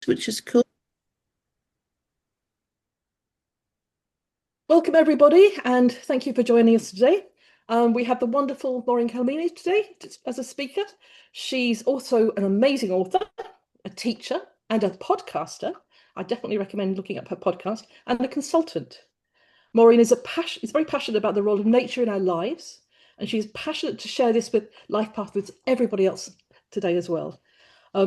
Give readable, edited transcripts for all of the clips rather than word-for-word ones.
which is cool. Welcome, everybody, and thank you for joining us today. We have the wonderful Maureen Calamia today as a speaker. She's also an amazing author, a teacher, and a podcaster. I definitely recommend looking up her podcast, and a consultant. Maureen is very passionate about the role of nature in our lives, and she's passionate to share this with Life Path with everybody else today as well.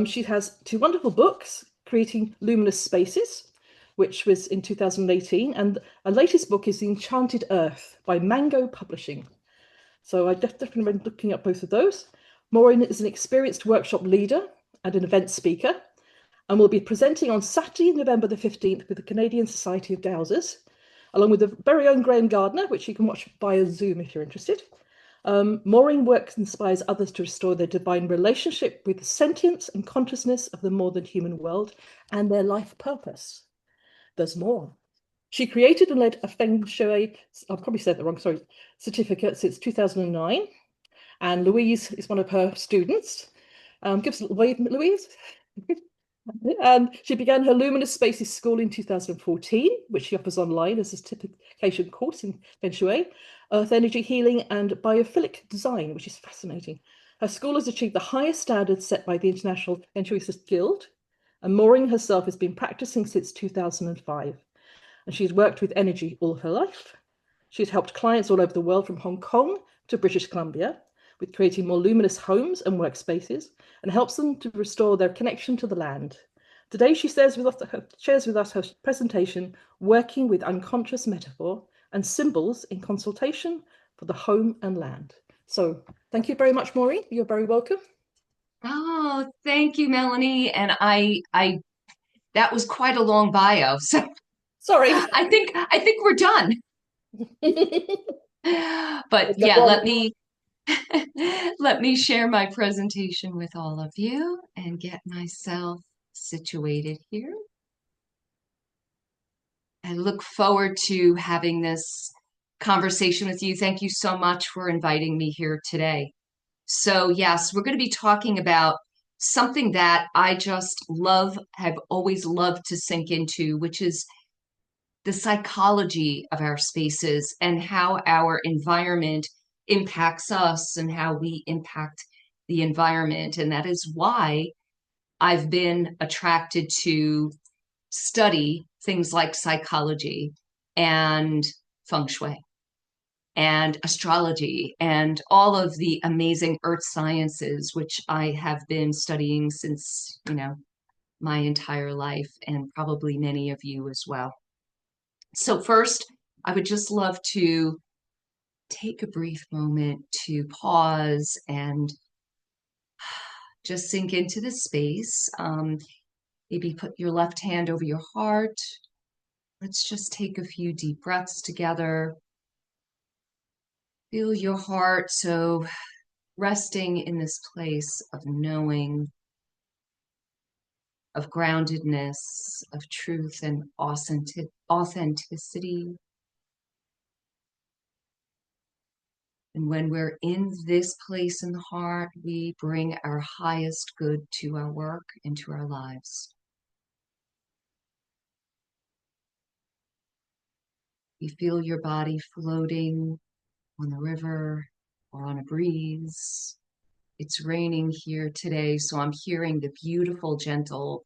She has two wonderful books, Creating Luminous Spaces, which was in 2018, and her latest book is The Enchanted Earth by Mango Publishing. So I definitely recommend looking up both of those. Maureen is an experienced workshop leader and an event speaker, and will be presenting on Saturday, November the 15th with the Canadian Society of Dowsers, along with the very own Graham Gardner, which you can watch via Zoom if you're interested. Maureen works and inspires others to restore their divine relationship with the sentience and consciousness of the more than human world and their life purpose. There's more. She created and led a Feng Shui, I've probably said that wrong, sorry, certificate since 2009. And Louise is one of her students. Give us a little wave, Louise. And she began her Luminous Spaces School in 2014, which she offers online as a certification course in Feng Shui, Earth Energy Healing, and Biophilic Design, which is fascinating. Her school has achieved the highest standards set by the International Feng Shui Guild, and Maureen herself has been practicing since 2005. And she's worked with energy all her life. She's helped clients all over the world, from Hong Kong to British Columbia, with creating more luminous homes and workspaces, and helps them to restore their connection to the land. Today, she shares with us her presentation, Working with Unconscious Metaphor and Symbols in Consultation for the Home and Land. So thank you very much, Maureen. You're very welcome. Oh, thank you, Melanie. And I that was quite a long bio. So Sorry. I think we're done. But yeah, let me share my presentation with all of you and get myself situated here. I look forward to having this conversation with you. Thank you so much for inviting me here today. So yes, we're going to be talking about something that I just have always loved to sink into, which is the psychology of our spaces and how our environment impacts us and how we impact the environment. And that is why I've been attracted to study things like psychology and feng shui and astrology and all of the amazing earth sciences, which I have been studying since, my entire life, and probably many of you as well. So first, I would just love to take a brief moment to pause and just sink into the space. Maybe put your left hand over your heart. Let's just take a few deep breaths together. Feel your heart so resting in this place of knowing, of groundedness, of truth and authenticity. And when we're in this place in the heart, we bring our highest good to our work and to our lives. You feel your body floating on the river or on a breeze. It's raining here today, so I'm hearing the beautiful, gentle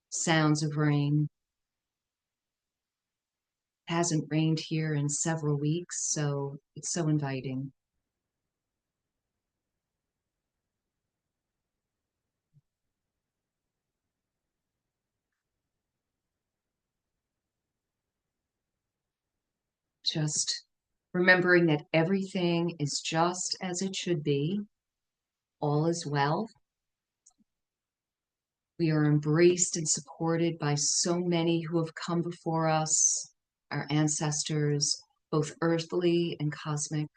sounds of rain. It hasn't rained here in several weeks, so it's so inviting. Just remembering that everything is just as it should be. All is well. We are embraced and supported by so many who have come before us, our ancestors, both earthly and cosmic,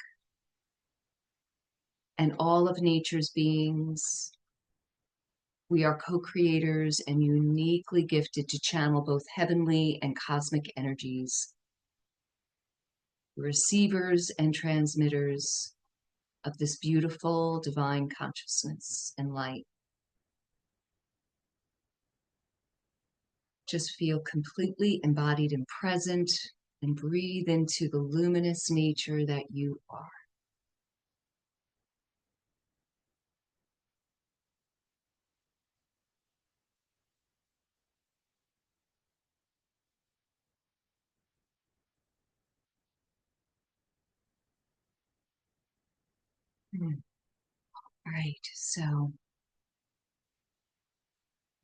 and all of nature's beings. We are co-creators and uniquely gifted to channel both heavenly and cosmic energies, receivers and transmitters of this beautiful divine consciousness and light. Just feel completely embodied and present and breathe into the luminous nature that you are. All right. So,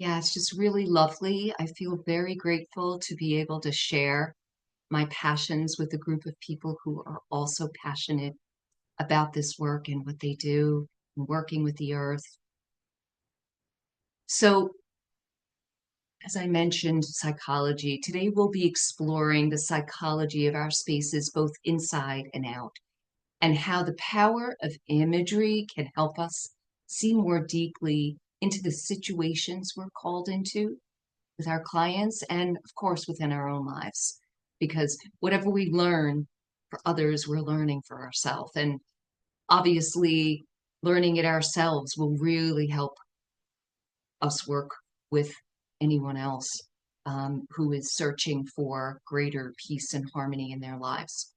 yeah, it's just really lovely. I feel very grateful to be able to share my passions with a group of people who are also passionate about this work and what they do, working with the earth. So, as I mentioned, psychology. Today we'll be exploring the psychology of our spaces, both inside and out, and how the power of imagery can help us see more deeply into the situations we're called into with our clients and, of course, within our own lives. Because whatever we learn for others, we're learning for ourselves. And obviously, learning it ourselves will really help us work with anyone else who is searching for greater peace and harmony in their lives.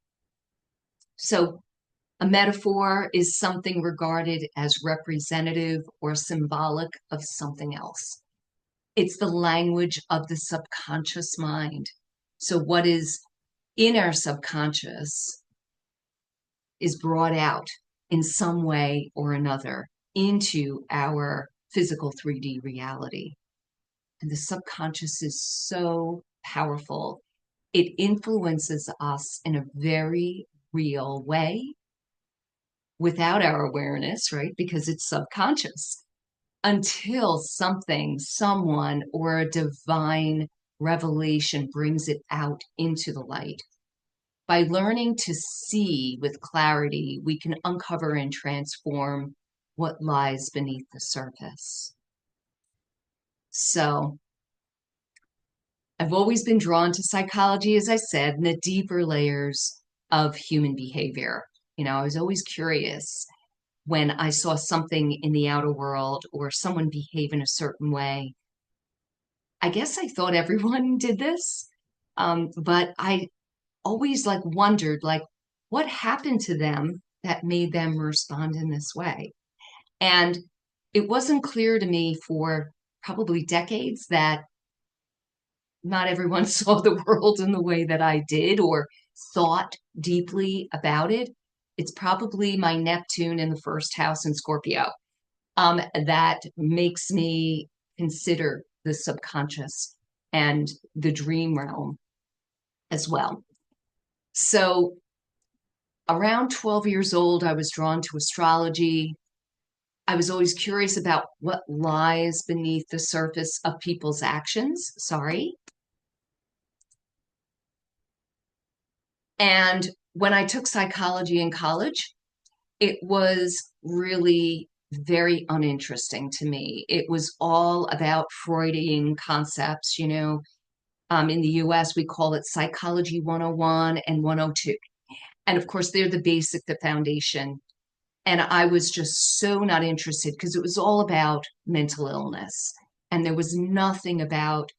So, a metaphor is something regarded as representative or symbolic of something else. It's the language of the subconscious mind. So, what is in our subconscious is brought out in some way or another into our physical 3D reality. And the subconscious is so powerful. It influences us in a very real way without our awareness, right? Because it's subconscious until something, someone, or a divine revelation brings it out into the light. By learning to see with clarity, we can uncover and transform what lies beneath the surface. So, I've always been drawn to psychology, as I said, and the deeper layers of human behavior. I was always curious when I saw something in the outer world or someone behave in a certain way. I guess I thought everyone did this, but I always wondered what happened to them that made them respond in this way. And it wasn't clear to me for probably decades that not everyone saw the world in the way that I did or thought deeply about it. It's probably my Neptune in the first house in Scorpio that makes me consider the subconscious and the dream realm as well. So around 12 years old, I was drawn to astrology. I was always curious about what lies beneath the surface of people's actions. Sorry. And when I took psychology in college, it was really very uninteresting to me. It was all about Freudian concepts, in the US, we call it Psychology 101 and 102. And of course, they're the basic, the foundation. And I was just so not interested because it was all about mental illness. And there was nothing about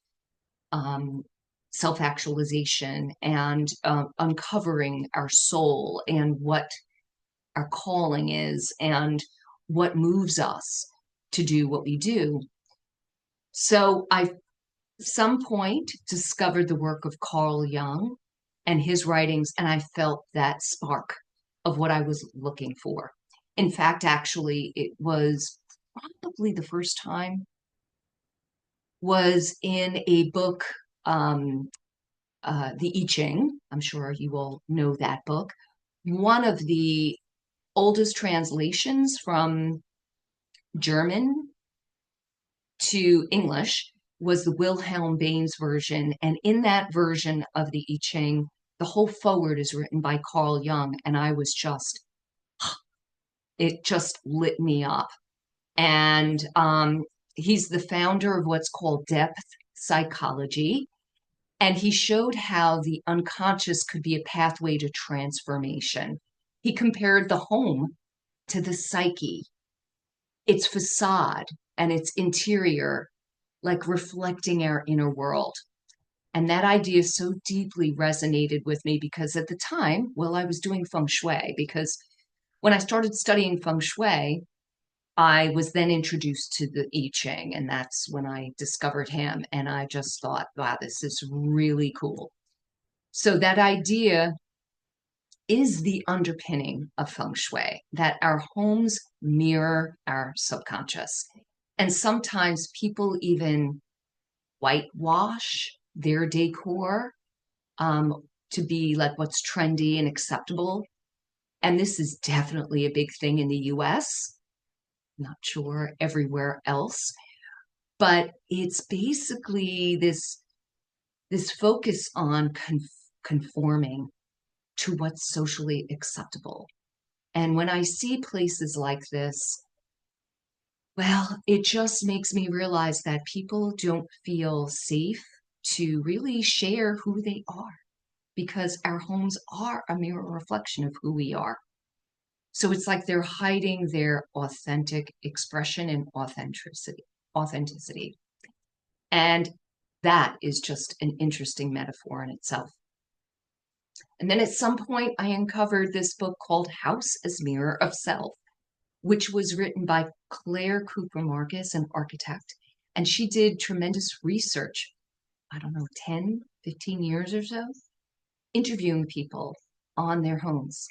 self-actualization and uncovering our soul and what our calling is and what moves us to do what we do. So I, at some point, discovered the work of Carl Jung and his writings, and I felt that spark of what I was looking for. In fact, actually, it was probably the first time was in a book, the I Ching. I'm sure you all know that book. One of the oldest translations from German to English was the Wilhelm Baines version. And in that version of the I Ching, the whole foreword is written by Carl Jung. And I was just, it just lit me up. And he's the founder of what's called depth psychology. And he showed how the unconscious could be a pathway to transformation. He compared the home to the psyche, its facade and its interior, like reflecting our inner world. And that idea so deeply resonated with me because at the time, well, I was doing feng shui, because when I started studying feng shui, I was then introduced to the I Ching, and that's when I discovered him. And I just thought, wow, this is really cool. So that idea is the underpinning of feng shui, that our homes mirror our subconscious. And sometimes people even whitewash their decor to be like what's trendy and acceptable. And this is definitely a big thing in the US, not sure everywhere else, but it's basically this focus on conforming to what's socially acceptable. And when I see places like this, well, it just makes me realize that people don't feel safe to really share who they are, because our homes are a mirror reflection of who we are. So it's like they're hiding their authentic expression and authenticity. And that is just an interesting metaphor in itself. And then at some point, I uncovered this book called House as Mirror of Self, which was written by Claire Cooper Marcus, an architect. And she did tremendous research, I don't know, 10, 15 years or so, interviewing people on their homes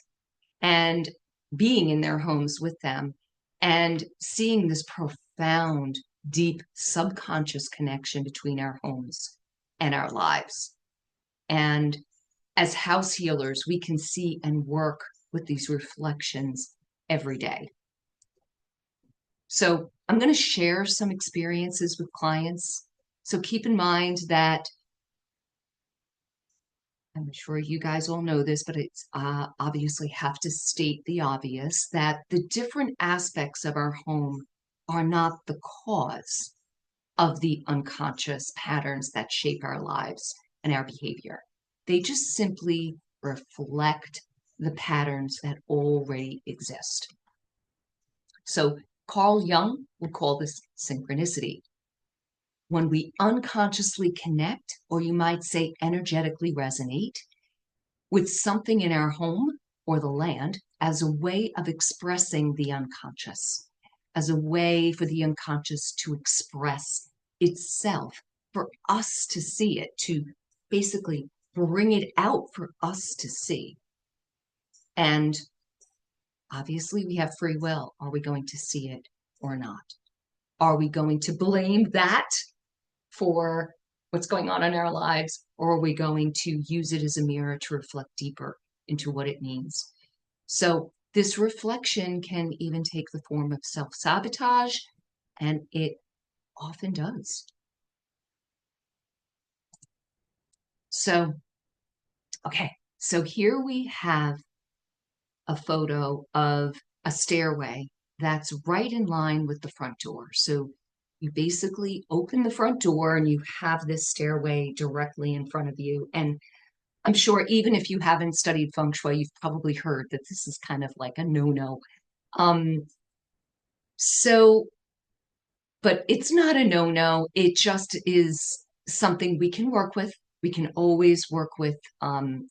and being in their homes with them and seeing this profound, deep subconscious connection between our homes and our lives. And as house healers, we can see and work with these reflections every day. So I'm going to share some experiences with clients. So keep in mind that I'm sure you guys all know this, but it's obviously have to state the obvious that the different aspects of our home are not the cause of the unconscious patterns that shape our lives and our behavior. They just simply reflect the patterns that already exist. So Carl Jung would call this synchronicity. When we unconsciously connect, or you might say energetically resonate, with something in our home or the land as a way of expressing the unconscious, as a way for the unconscious to express itself, for us to see it, to basically bring it out for us to see. And obviously, we have free will. Are we going to see it or not? Are we going to blame that for what's going on in our lives, or are we going to use it as a mirror to reflect deeper into what it means? So this reflection can even take the form of self-sabotage, and it often does. So, okay, so here we have a photo of a stairway that's right in line with the front door. So you basically open the front door and you have this stairway directly in front of you. And I'm sure even if you haven't studied feng shui, you've probably heard that this is kind of like a no-no. So, but it's not a no-no. It just is something we can work with. We can always work with.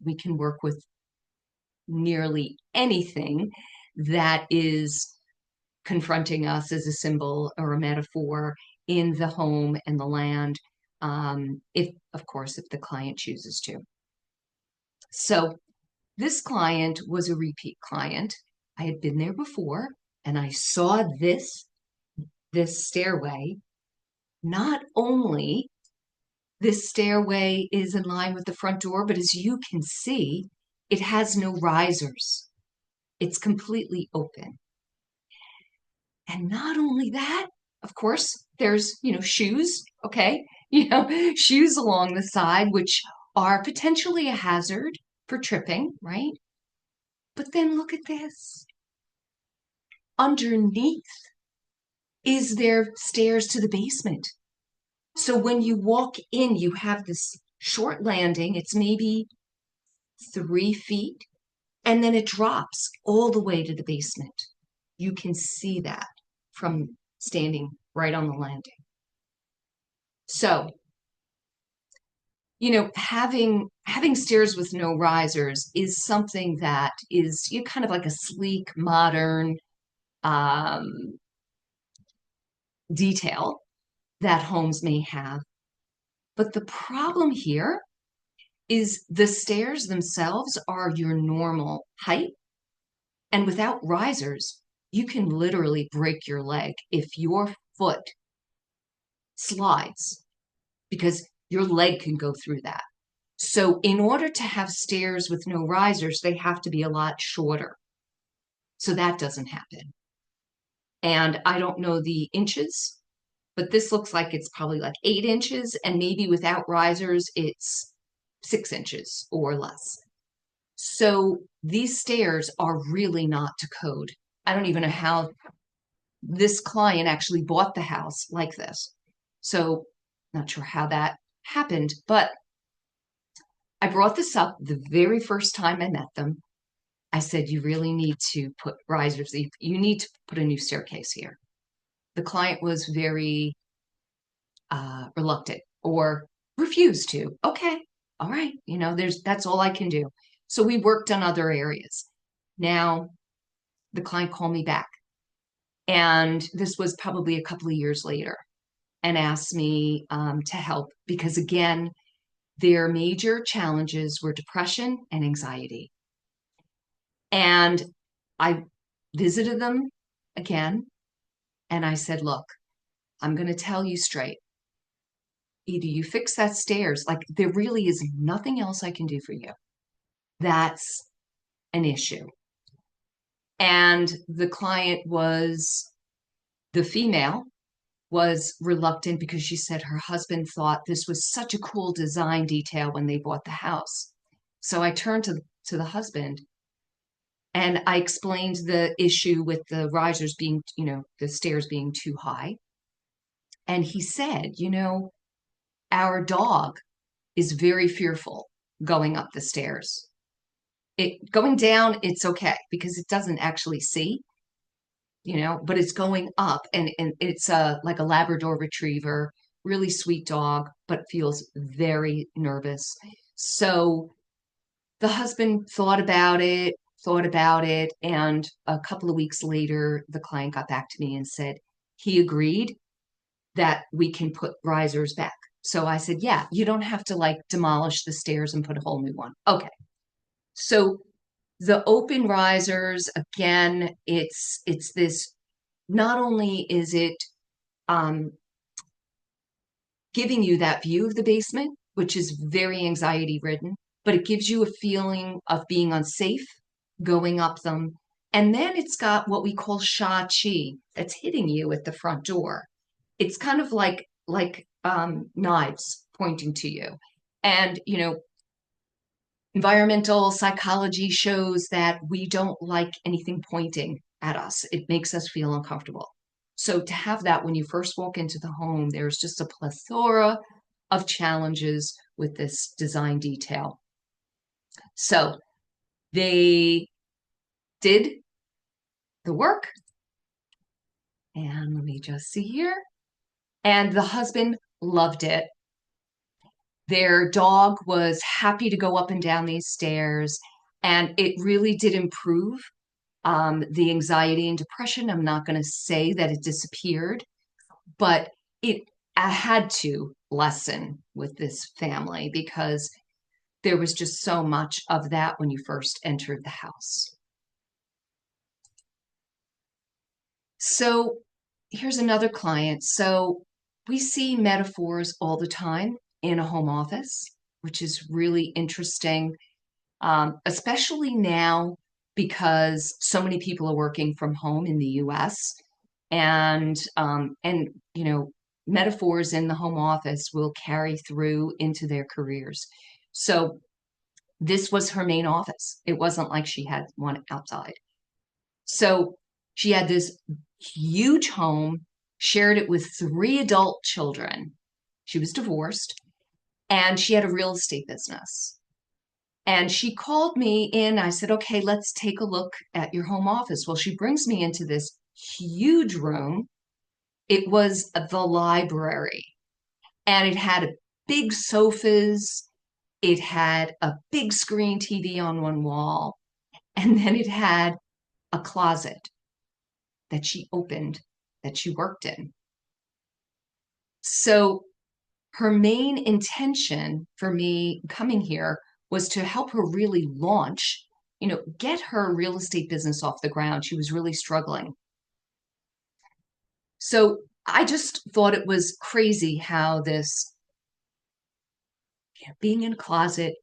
We can work with nearly anything that is confronting us as a symbol or a metaphor in the home and the land, if, of course, if the client chooses to. So this client was a repeat client. I had been there before, and I saw this stairway. Not only this stairway is in line with the front door, but as you can see, it has no risers. It's completely open. And not only that, of course, there's, shoes, okay? Shoes along the side, which are potentially a hazard for tripping, right? But then look at this. Underneath is there stairs to the basement. So when you walk in, you have this short landing. It's maybe 3 feet, and then it drops all the way to the basement. You can see that from standing right on the landing. So having stairs with no risers is something that is kind of like a sleek, modern um, detail that homes may have. But the problem here is the stairs themselves are your normal height. And without risers, you can literally break your leg if your foot slides because your leg can go through that. So in order to have stairs with no risers, they have to be a lot shorter. So that doesn't happen. And I don't know the inches, but this looks like it's probably like 8 inches, and maybe without risers, it's 6 inches or less. So these stairs are really not to code. I don't even know how this client actually bought the house like this. So not sure how that happened, but I brought this up the very first time I met them. I said, you really need to put risers. You need to put a new staircase here. The client was very reluctant or refused to. Okay, all right, that's all I can do. So we worked on other areas. Now the client called me back, and this was probably a couple of years later, and asked me to help because again, their major challenges were depression and anxiety. And I visited them again, and I said, look, I'm going to tell you straight. Either you fix that stairs, like there really is nothing else I can do for you. That's an issue. And the female was reluctant because she said her husband thought this was such a cool design detail when they bought the house. So I turned to the husband and I explained the issue with the risers being, the stairs being too high. And he said, our dog is very fearful going up the stairs. Going down, it's okay because it doesn't actually see, but it's going up, and it's like a Labrador retriever, really sweet dog, but feels very nervous. So the husband thought about it, and a couple of weeks later, the client got back to me and said he agreed that we can put risers back. So I said, yeah, you don't have to like demolish the stairs and put a whole new one. Okay. So the open risers, again, it's this, not only is it um, giving you that view of the basement, which is very anxiety ridden, but it gives you a feeling of being unsafe going up them. And then it's got what we call sha chi that's hitting you at the front door. It's kind of like knives pointing to you. And environmental psychology shows that we don't like anything pointing at us. It makes us feel uncomfortable. So to have that when you first walk into the home, there's just a plethora of challenges with this design detail. So they did the work. And let me just see here. And the husband loved it. Their dog was happy to go up and down these stairs, and it really did improve the anxiety and depression. I'm not going to say that it disappeared, but I had to lessen with this family because there was just so much of that when you first entered the house. So here's another client. So we see metaphors all the time in a home office, which is really interesting, especially now because so many people are working from home in the US, and metaphors in the home office will carry through into their careers. So this was her main office. It wasn't like she had one outside. So she had this huge home, shared it with 3 adult children. She was divorced, and she had a real estate business. And she called me in. I said, okay, let's take a look at your home office. Well, she brings me into this huge room. It was the library, and it had big sofas. It had a big screen TV on one wall, and then it had a closet that she opened that she worked in. So her main intention for me coming here was to help her really launch, get her real estate business off the ground. She was really struggling. So I just thought it was crazy how this being in a closet,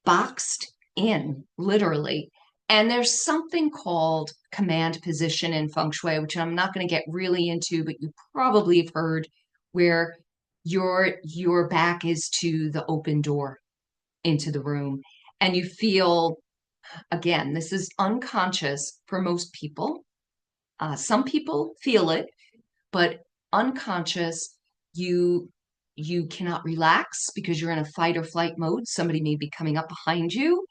boxed in, literally. And there's something called command position in feng shui, which I'm not going to get really into, but you probably have heard, where your back is to the open door into the room. And you feel, again, this is unconscious for most people. Some people feel it, but unconscious, you you cannot relax because you're in a fight or flight mode. Somebody may be coming up behind you.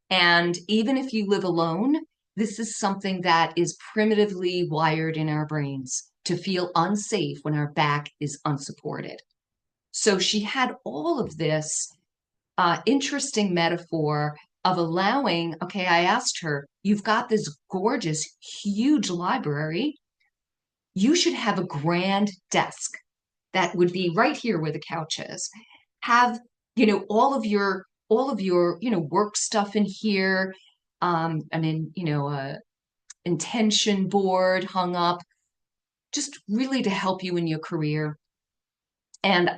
And even if you live alone, this is something that is primitively wired in our brains to feel unsafe when our back is unsupported. So she had all of this interesting metaphor of allowing, okay, I asked her, you've got this gorgeous, huge library. You should have a grand desk that would be right here where the couch is. Have, all of your, work stuff in here. A intention board hung up, just really to help you in your career. And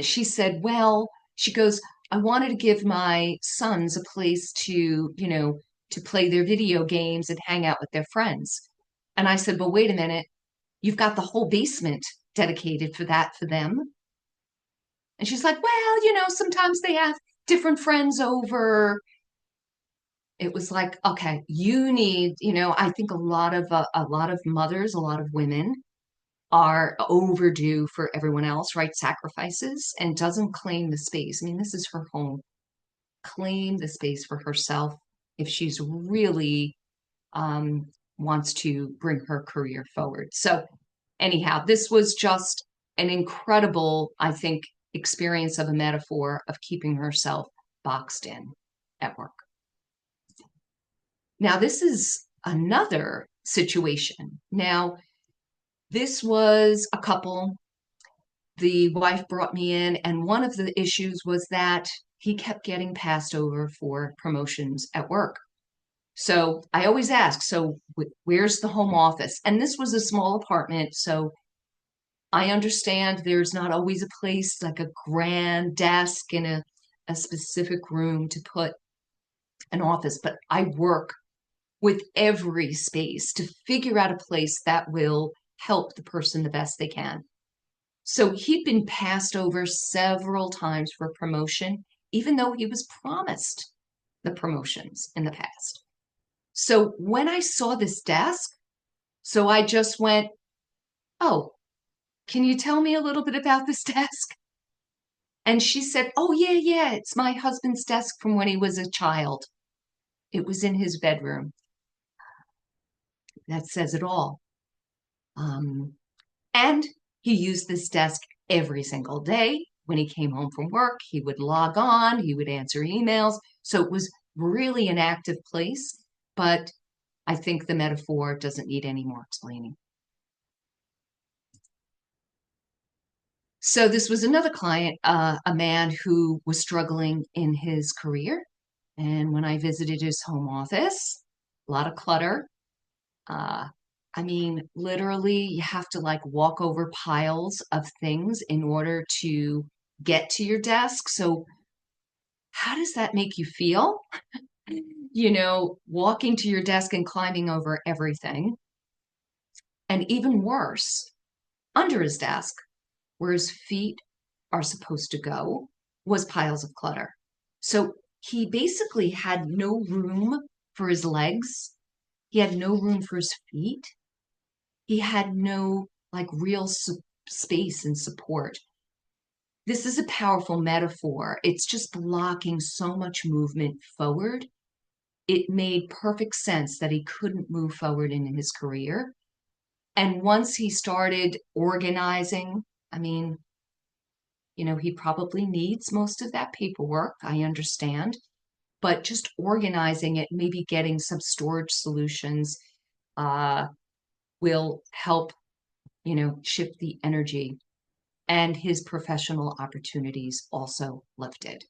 she said, well, she goes, I wanted to give my sons a place to play their video games and hang out with their friends. And I said, well, wait a minute. You've got the whole basement dedicated for that for them. And she's like, well, sometimes they have different friends over. It was like, okay, you need, I think a lot of mothers, a lot of women are overdue for everyone else, right? Sacrifices and doesn't claim the space. I mean, this is her home. Claim the space for herself if she's really wants to bring her career forward. So anyhow, this was just an incredible, I think, experience of a metaphor of keeping herself boxed in at work. Now, this is another situation. Now, this was a couple. The wife brought me in, and one of the issues was that he kept getting passed over for promotions at work. So I always ask, so where's the home office? And this was a small apartment, so I understand there's not always a place like a grand desk in a specific room to put an office, but I work with every space to figure out a place that will help the person the best they can. So he'd been passed over several times for promotion, even though he was promised the promotions in the past. So when I saw this desk, so I just went, oh, can you tell me a little bit about this desk? And she said, oh, yeah, it's my husband's desk from when he was a child. It was in his bedroom. That says it all. And he used this desk every single day. When he came home from work, he would log on, he would answer emails. So it was really an active place. But I think the metaphor doesn't need any more explaining. So this was another client, a man who was struggling in his career. And when I visited his home office, a lot of clutter. Uh, I mean, literally, you have to like walk over piles of things in order to get to your desk. So how does that make you feel? Walking to your desk and climbing over everything. And even worse, under his desk, where his feet are supposed to go, was piles of clutter. So he basically had no room for his legs. He had no room for his feet. He had no like real space and support. This is a powerful metaphor. It's just blocking so much movement forward. It made perfect sense that he couldn't move forward in his career. And once he started organizing, I mean, He probably needs most of that paperwork, I understand, but just organizing it, maybe getting some storage solutions uh, will help, shift the energy, and his professional opportunities also lifted.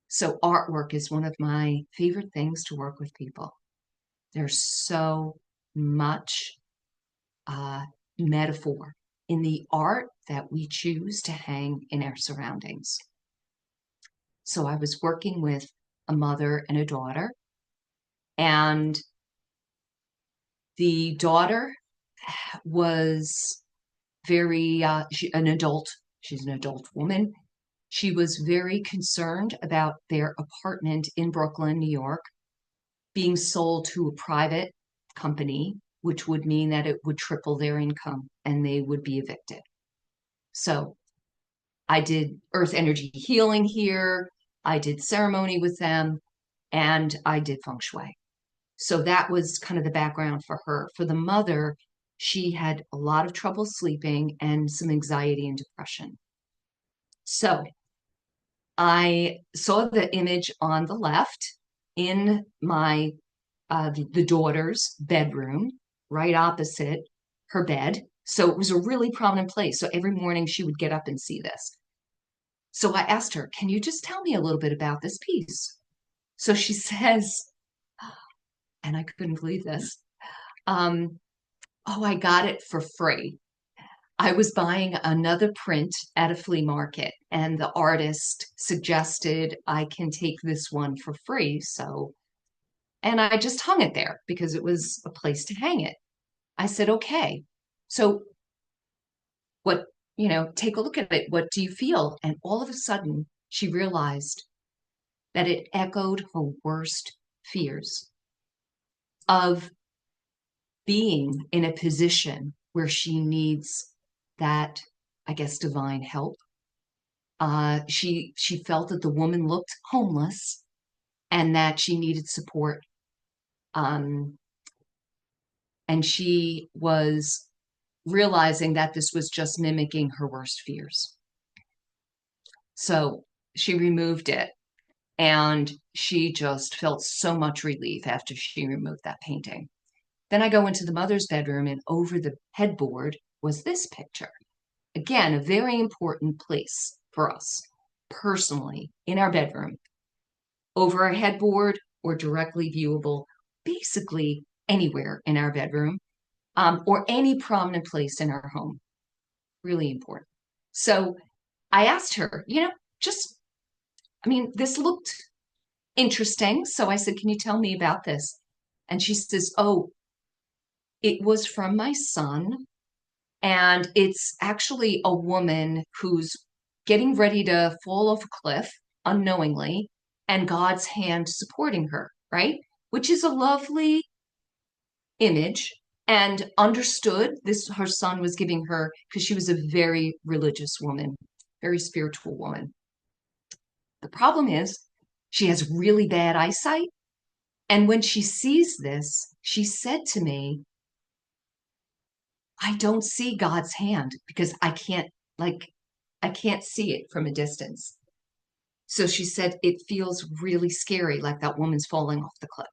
So artwork is one of my favorite things to work with people. There's so much uh, metaphor in the art that we choose to hang in our surroundings. So I was working with a mother and a daughter, and the daughter was an adult. She's an adult woman. She was very concerned about their apartment in Brooklyn, New York, being sold to a private company, which would mean that it would triple their income and they would be evicted. So I did earth energy healing here. I did ceremony with them, and I did feng shui. So that was kind of the background for her. For the mother, she had a lot of trouble sleeping and some anxiety and depression. So I saw the image on the left in my the daughter's bedroom, right opposite her bed. So it was a really prominent place. So every morning she would get up and see this. So I asked her, "Can you just tell me a little bit about this piece?" So she says, and I couldn't believe this. Oh, I got it for free. I was buying another print at a flea market, and the artist suggested I can take this one for free. And I just hung it there because it was a place to hang it. I said, okay. So what, take a look at it. What do you feel? And all of a sudden, she realized that it echoed her worst fears of being in a position where she needs that, I guess, divine help. She felt that the woman looked homeless and that she needed support. Um, and she was realizing that this was just mimicking her worst fears. So she removed it, and she just felt so much relief after she removed that painting. Then I go into the mother's bedroom, and over the headboard was this picture. Again, a very important place for us personally in our bedroom, over our headboard or directly viewable, basically anywhere in our bedroom, or any prominent place in our home. Really important. So I asked her, this looked interesting. So I said, "Can you tell me about this?" And she says, "Oh, it was from my son. And it's actually a woman who's getting ready to fall off a cliff unknowingly, and God's hand supporting her, right?" Which is a lovely image, and understood this her son was giving her because she was a very religious woman, very spiritual woman. The problem is she has really bad eyesight. And when she sees this, she said to me, "I don't see God's hand because I can't see it from a distance." So she said it feels really scary, like that woman's falling off the cliff.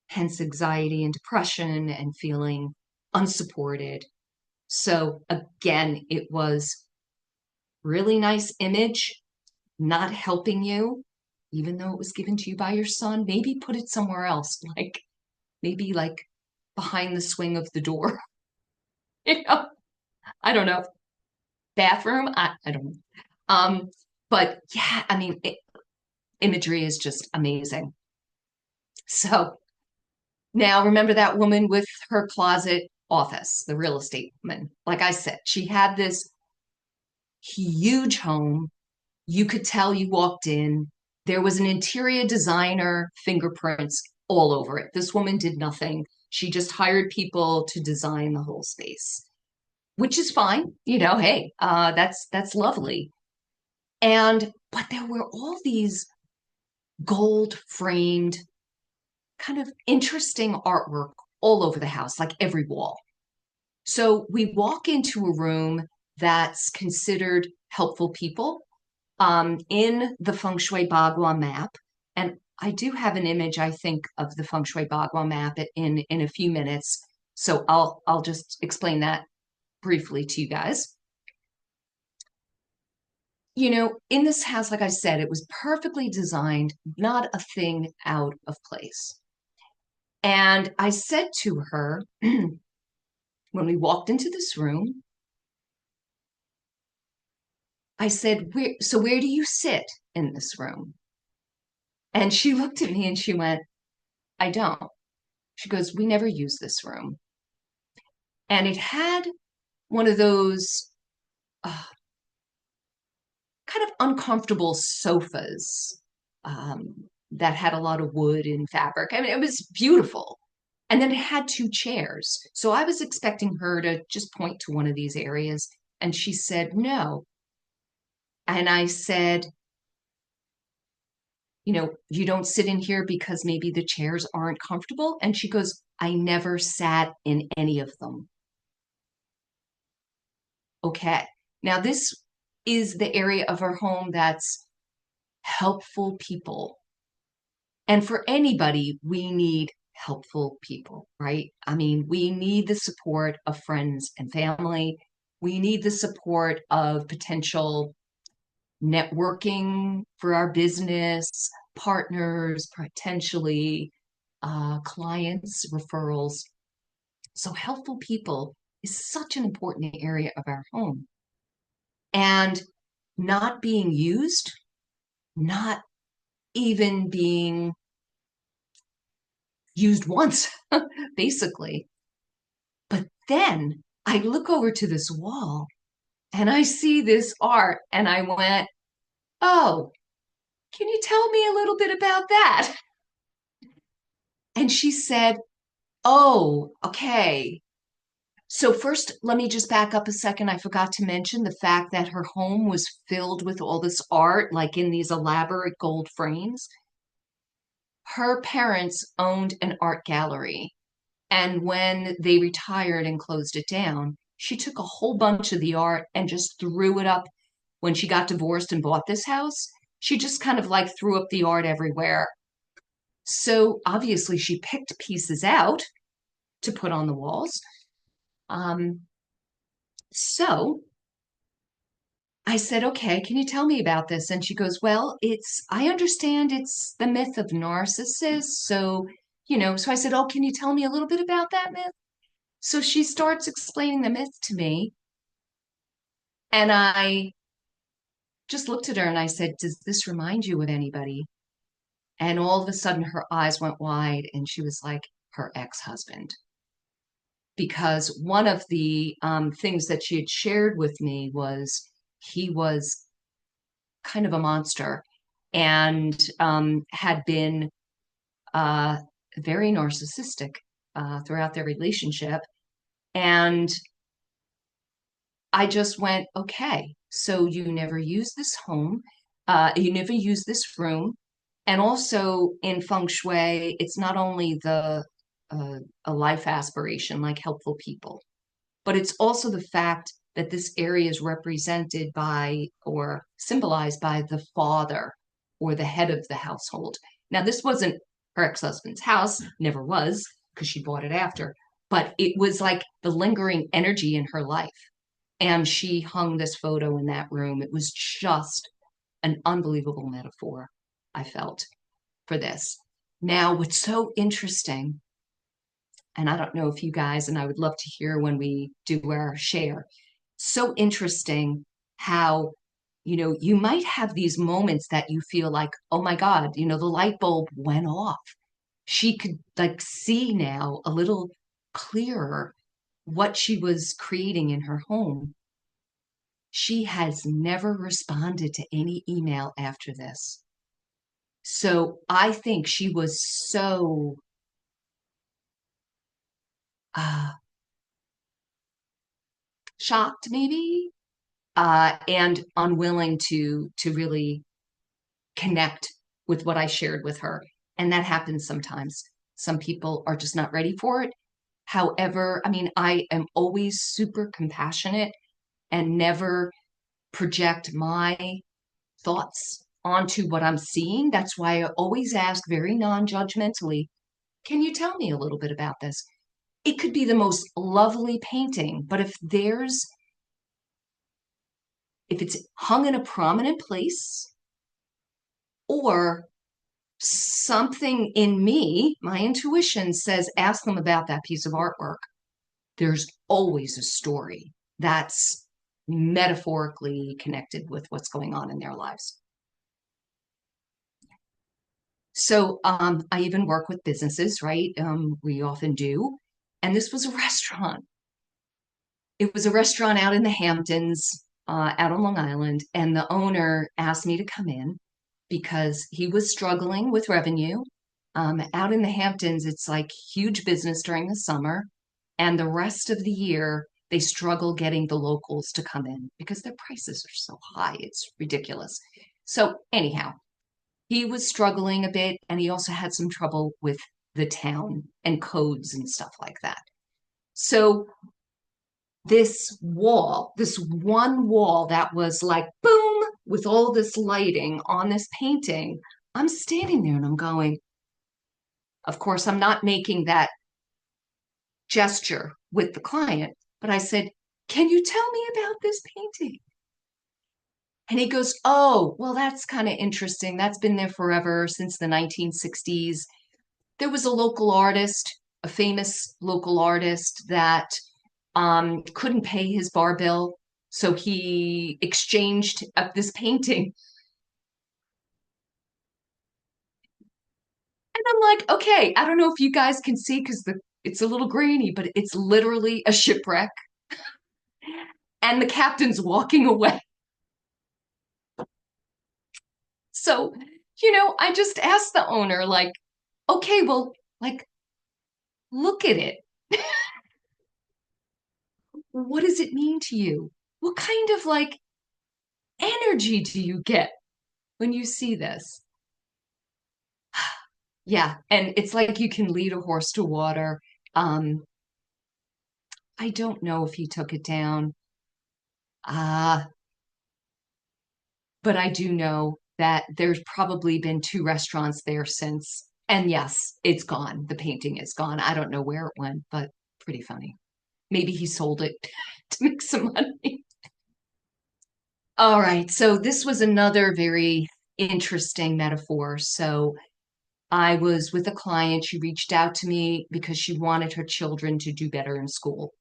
Hence anxiety and depression and feeling unsupported. So again, it was really nice image, not helping you, even though it was given to you by your son. Maybe put it somewhere else, maybe behind the swing of the door. I don't know. Bathroom? I don't know. But yeah, imagery is just amazing. So now remember that woman with her closet office, the real estate woman. Like I said, she had this huge home. You could tell you walked in. There was an interior designer fingerprints all over it. This woman did nothing. She just hired people to design the whole space, which is fine. Hey, that's lovely. But there were all these gold framed, kind of interesting artwork all over the house, like every wall. So we walk into a room that's considered helpful people in the Feng Shui Bagua map. And I do have an image, I think, of the Feng Shui Bagua map in a few minutes. So I'll just explain that briefly to you guys. You know, in this house, like I said, it was perfectly designed, not a thing out of place. And I said to her when we walked into this room, I said, where do you sit in this room? And she looked at me and she went, I don't. She goes, we never use this room. And it had one of those uh, kind of uncomfortable sofas that had a lot of wood and fabric. I mean, it was beautiful. And then it had two chairs. So I was expecting her to just point to one of these areas. And she said, no. And I said, you know, you don't sit in here because maybe the chairs aren't comfortable. And she goes, I never sat in any of them. Okay. Now, this is the area of our home that's helpful people. And for anybody, we need helpful people, right? I mean, we need the support of friends and family. We need the support of potential networking for our business, partners, potentially clients, referrals. So, helpful people is such an important area of our home. And not being used, not even being used once, basically. But then I look over to this wall and I see this art and I went, oh, can you tell me a little bit about that? And she said, oh, okay. So, first, let me just back up a second. I forgot to mention the fact that her home was filled with all this art, like in these elaborate gold frames. Her parents owned an art gallery. And when they retired and closed it down, she took a whole bunch of the art and just threw it up when she got divorced and bought this house. She just kind of like threw up the art everywhere. So obviously, she picked pieces out to put on the walls. Um, so I said, okay, can you tell me about this? And she goes, well, I understand it's the myth of Narcissus. So, so I said, oh, can you tell me a little bit about that myth? So she starts explaining the myth to me. And I just looked at her and I said, does this remind you of anybody? And all of a sudden her eyes went wide and she was like, her ex-husband. Because one of the things that she had shared with me was he was kind of a monster and had been very narcissistic throughout their relationship. And I just went, okay, so you never use this home, you never use this room. And also in feng shui, it's not only a life aspiration like helpful people, but it's also the fact that this area is represented by or symbolized by the father or the head of the household. Now, this wasn't her ex-husband's house, never was, because she bought it after, but it was like the lingering energy in her life. And she hung this photo in that room. It was just an unbelievable metaphor, I felt, for this. Now, what's so interesting, and I don't know if you guys, and I would love to hear when we do our share, so interesting how, you might have these moments that you feel like, oh my God, the light bulb went off. She could like see now a little clearer what she was creating in her home. She has never responded to any email after this. So I think she was so uh, shocked, maybe, and unwilling to really connect with what I shared with her. And that happens sometimes. Some people are just not ready for it. However, I mean, I am always super compassionate and never project my thoughts onto what I'm seeing. That's why I always ask very non-judgmentally, can you tell me a little bit about this? It could be the most lovely painting, but if it's hung in a prominent place, or something in me, my intuition says, ask them about that piece of artwork. There's always a story that's metaphorically connected with what's going on in their lives. So I even work with businesses, right? We often do. And this was a restaurant. It was a restaurant out in the Hamptons, out on Long Island. And the owner asked me to come in because he was struggling with revenue. Out in the Hamptons, it's like huge business during the summer. And the rest of the year, they struggle getting the locals to come in because their prices are so high. It's ridiculous. So, anyhow, he was struggling a bit, and he also had some trouble with the town and codes and stuff like that. So, this one wall that was like boom, with all this lighting on this painting, I'm standing there and I'm going, of course, I'm not making that gesture with the client, but I said, can you tell me about this painting? And he goes, oh, well, that's kind of interesting. That's been there forever, since the 1960s. There was a local artist, a famous local artist that couldn't pay his bar bill. So he exchanged this painting. And I'm like, okay, I don't know if you guys can see because it's a little grainy, but it's literally a shipwreck. And the captain's walking away. So, I just asked the owner, like, okay, well, like, look at it. What does it mean to you? What kind of like energy do you get when you see this? Yeah, and it's like you can lead a horse to water. Um, I don't know if he took it down. Uh, but I do know that there's probably been two restaurants there since. And yes, it's gone. The painting is gone. I don't know where it went, but pretty funny. Maybe he sold it to make some money. All right, so this was another very interesting metaphor. So I was with a client. She reached out to me because she wanted her children to do better in school.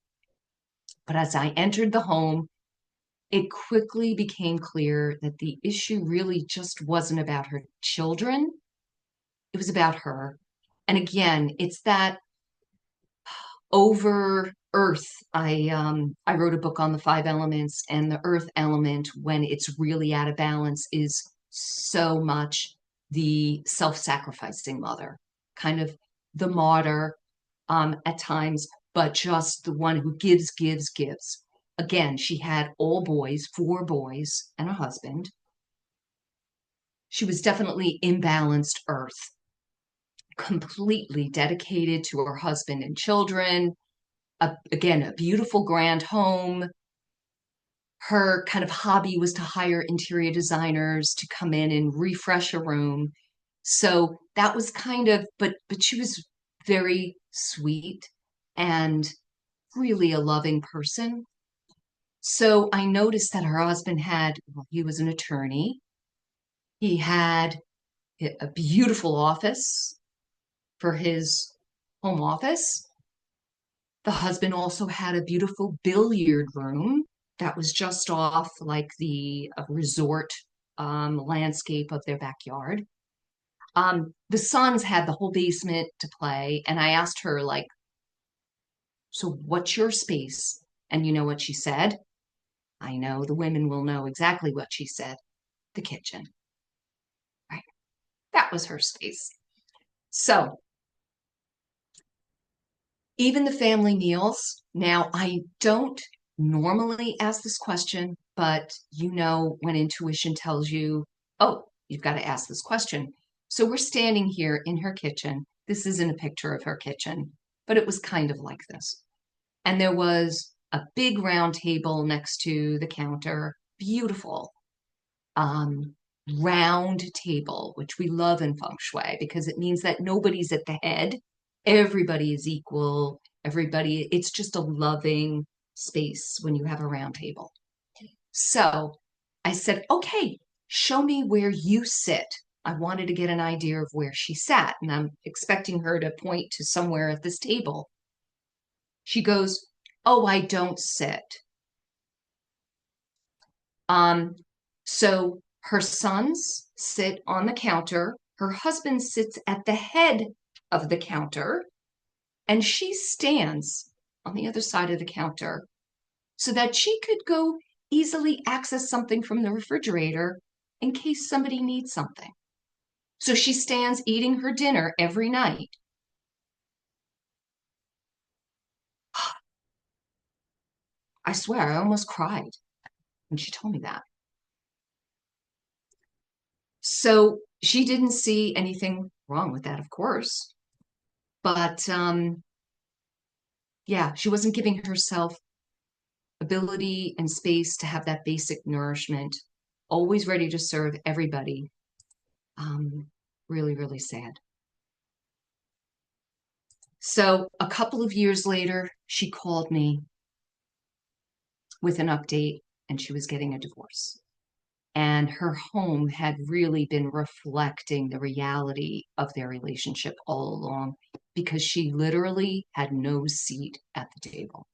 But as I entered the home, it quickly became clear that the issue really just wasn't about her children. It was about her. And again, it's that over earth. I wrote a book on the five elements, and the earth element, when it's really out of balance, is so much the self-sacrificing mother, kind of the martyr at times, but just the one who gives, gives, gives. Again, she had all boys, four boys, and a husband. She was definitely imbalanced earth, completely dedicated to her husband and children. Again, a beautiful grand home. Her kind of hobby was to hire interior designers to come in and refresh a room. So that was kind of, but she was very sweet and really a loving person. So I noticed that her husband had, well, he was an attorney. He had a beautiful office for his home office. The husband also had a beautiful billiard room that was just off like the resort landscape of their backyard. The sons had the whole basement to play, and I asked her, like, so what's your space? And you know what she said? I know the women will know exactly what she said. The kitchen. Right. That was her space. So even the family meals. Now, I don't normally ask this question, but when intuition tells you, oh, you've got to ask this question. So we're standing here in her kitchen. This isn't a picture of her kitchen. but it was kind of like this. And there was a big round table next to the counter, beautiful um, round table, which we love in feng shui because it means that nobody's at the head. Everybody is equal. Everybody, it's just a loving space when you have a round table. So I said, okay, show me where you sit. I wanted to get an idea of where she sat, and I'm expecting her to point to somewhere at this table. She goes, oh, I don't sit. Um, so her sons sit on the counter, her husband sits at the head of the counter, and she stands on the other side of the counter so that she could go easily access something from the refrigerator in case somebody needs something. So she stands eating her dinner every night. I swear, I almost cried when she told me that. So she didn't see anything wrong with that, of course. But yeah, she wasn't giving herself ability and space to have that basic nourishment, always ready to serve everybody. Really, really sad. So a couple of years later, she called me with an update, and she was getting a divorce. And her home had really been reflecting the reality of their relationship all along because she literally had no seat at the table.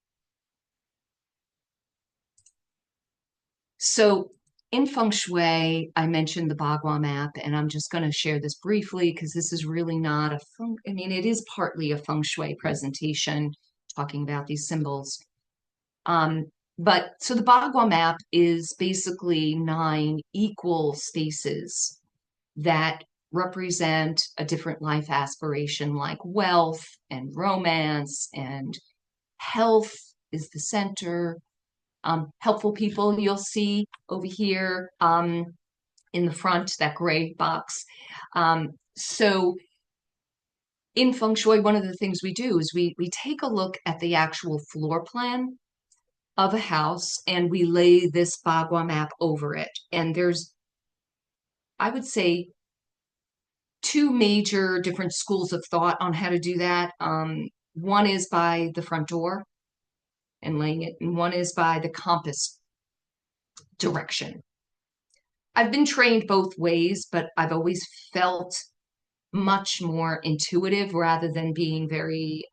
So in feng shui, I mentioned the Bagua map, and I'm just going to share this briefly because this is really not I mean, it is partly a feng shui presentation talking about these symbols. But so the Bagua map is basically 9 equal spaces that represent a different life aspiration, like wealth and romance, and health is the center. Helpful people you'll see over here in the front, that gray box. So in feng shui, one of the things we do is we take a look at the actual floor plan of a house and we lay this Bagua map over it. And there's, I would say, 2 major different schools of thought on how to do that. One is by the front door and laying it, and one is by the compass direction. I've been trained both ways, but I've always felt much more intuitive rather than being very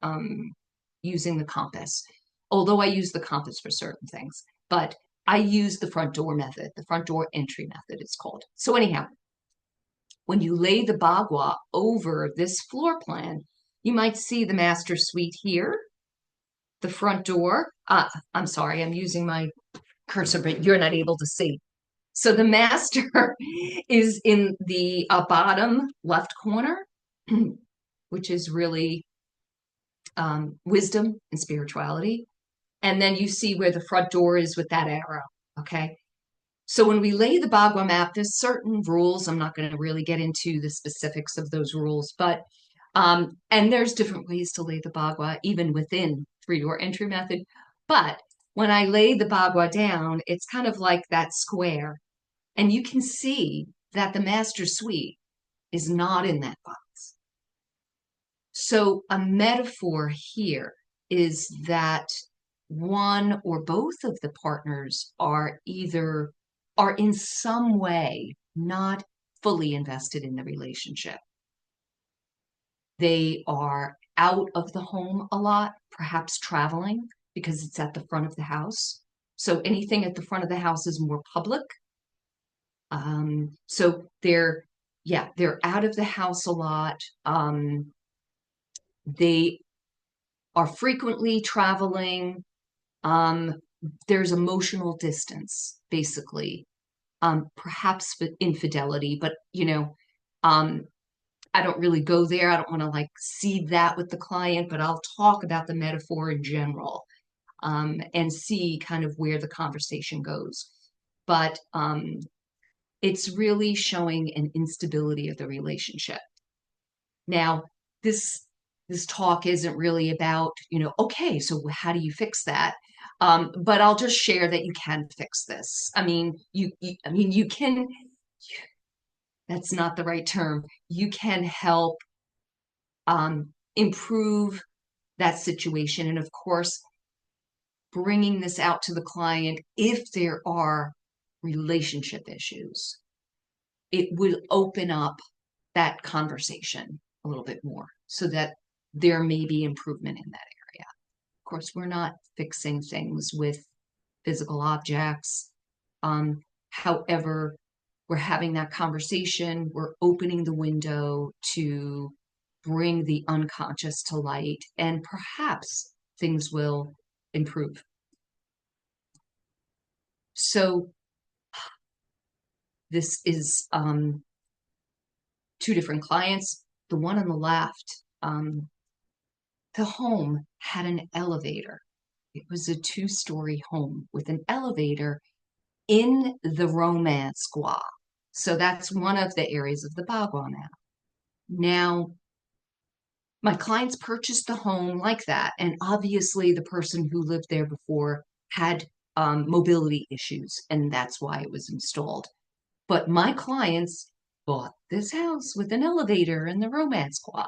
using the compass. Although I use the compass for certain things, but I use the front door method, the front door entry method, it's called. So anyhow, when you lay the Bagua over this floor plan, you might see the master suite here, the front door. I'm sorry, I'm using my cursor, but you're not able to see. So the master is in the bottom left corner, which is really wisdom and spirituality. And then you see where the front door is with that arrow, okay? So when we lay the Bagua map, there's certain rules. I'm not going to really get into the specifics of those rules, but and there's different ways to lay the Bagua, even within 3-door entry method. But when I lay the Bagua down, it's kind of like that square. And you can see that the master suite is not in that box. So a metaphor here is that one or both of the partners are in some way not fully invested in the relationship. They are out of the home a lot, perhaps traveling because it's at the front of the house. So anything at the front of the house is more public. So they're out of the house a lot. They are frequently traveling. There's emotional distance, basically. Perhaps infidelity, but I don't really go there. I don't want to like seed that with the client, but I'll talk about the metaphor in general, and see kind of where the conversation goes. But it's really showing an instability of the relationship. Now, this this talk isn't really about, okay, so how do you fix that? But I'll just share that you can fix this. I mean, you can, that's not the right term. You can help improve that situation. And of course, bringing this out to the client if there are relationship issues, it will open up that conversation a little bit more so that there may be improvement in that area. Of course, we're not fixing things with physical objects. However, we're having that conversation, we're opening the window to bring the unconscious to light, and perhaps things will improve. So this is two different clients. The one on the left, the home had an elevator. It was a 2-story home with an elevator in the romance squad. So that's one of the areas of the Bagua now. Now, my clients purchased the home like that. And obviously the person who lived there before had mobility issues, and that's why it was installed. But my clients bought this house with an elevator in the romance squad.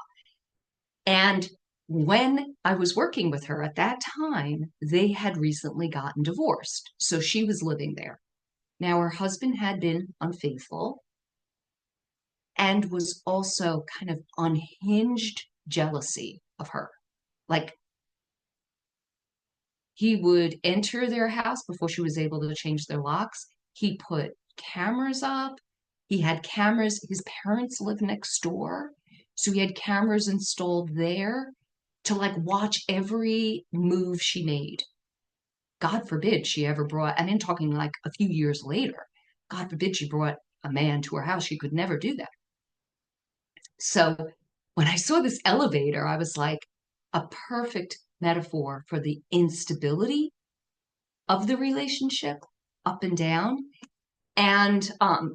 And when I was working with her at that time, they had recently gotten divorced. So she was living there. Now, her husband had been unfaithful and was also kind of unhinged jealousy of her. Like, he would enter their house before she was able to change their locks. He put cameras up. He had cameras. His parents lived next door. So he had cameras installed there to like watch every move she made. God forbid she ever brought, and I'm talking like a few years later, God forbid she brought a man to her house. She could never do that. So when I saw this elevator, I was like, a perfect metaphor for the instability of the relationship up and down. And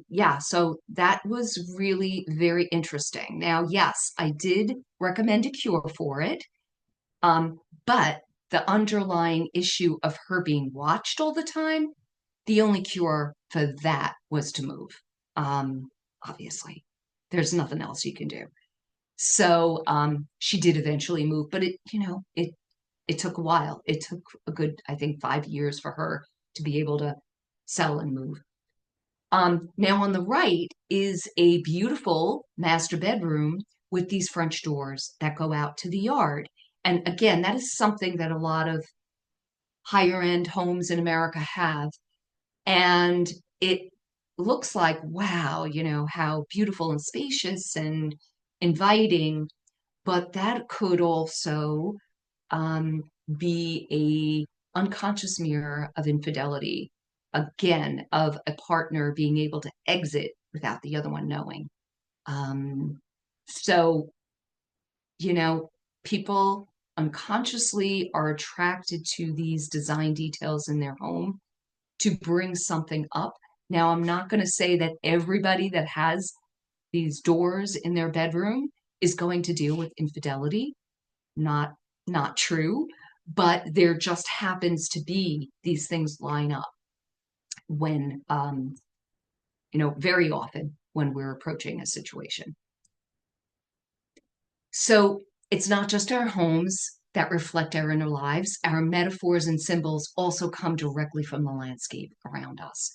yeah, so that was really very interesting. Now, yes, I did recommend a cure for it, but the underlying issue of her being watched all the time, the only cure for that was to move. Obviously, there's nothing else you can do. So she did eventually move, but it took a while. It took a good, I think, 5 years for her to be able to sell and move. Now on the right is a beautiful master bedroom with these French doors that go out to the yard. And again, that is something that a lot of higher end homes in America have. And it looks like, wow, how beautiful and spacious and inviting, but that could also um, be a unconscious mirror of infidelity, again, of a partner being able to exit without the other one knowing. So, people unconsciously are attracted to these design details in their home to bring something up. Now, I'm not going to say that everybody that has these doors in their bedroom is going to deal with infidelity. Not true, but there just happens to be these things line up when very often when we're approaching a situation. So it's not just our homes that reflect our inner lives. Our metaphors and symbols also come directly from the landscape around us.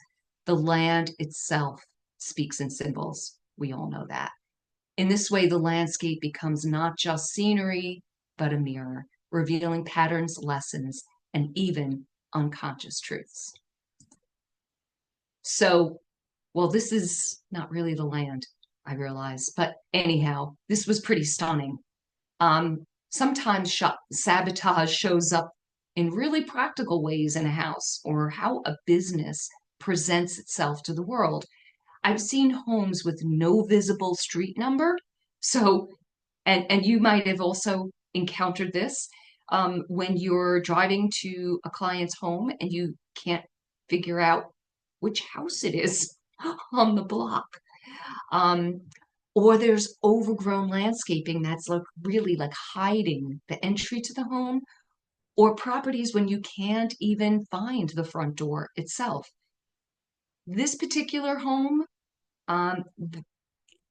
The land itself speaks in symbols. We all know that. In this way, the landscape becomes not just scenery, but a mirror, revealing patterns, lessons, and even unconscious truths. So, well, this is not really the land, I realize, but anyhow, this was pretty stunning. Sometimes sabotage shows up in really practical ways in a house or how a business presents itself to the world. I've seen homes with no visible street number. So, and you might have also encountered this when you're driving to a client's home and you can't figure out which house it is on the block. or there's overgrown landscaping that's like really like hiding the entry to the home, or properties when you can't even find the front door itself. This particular home, um,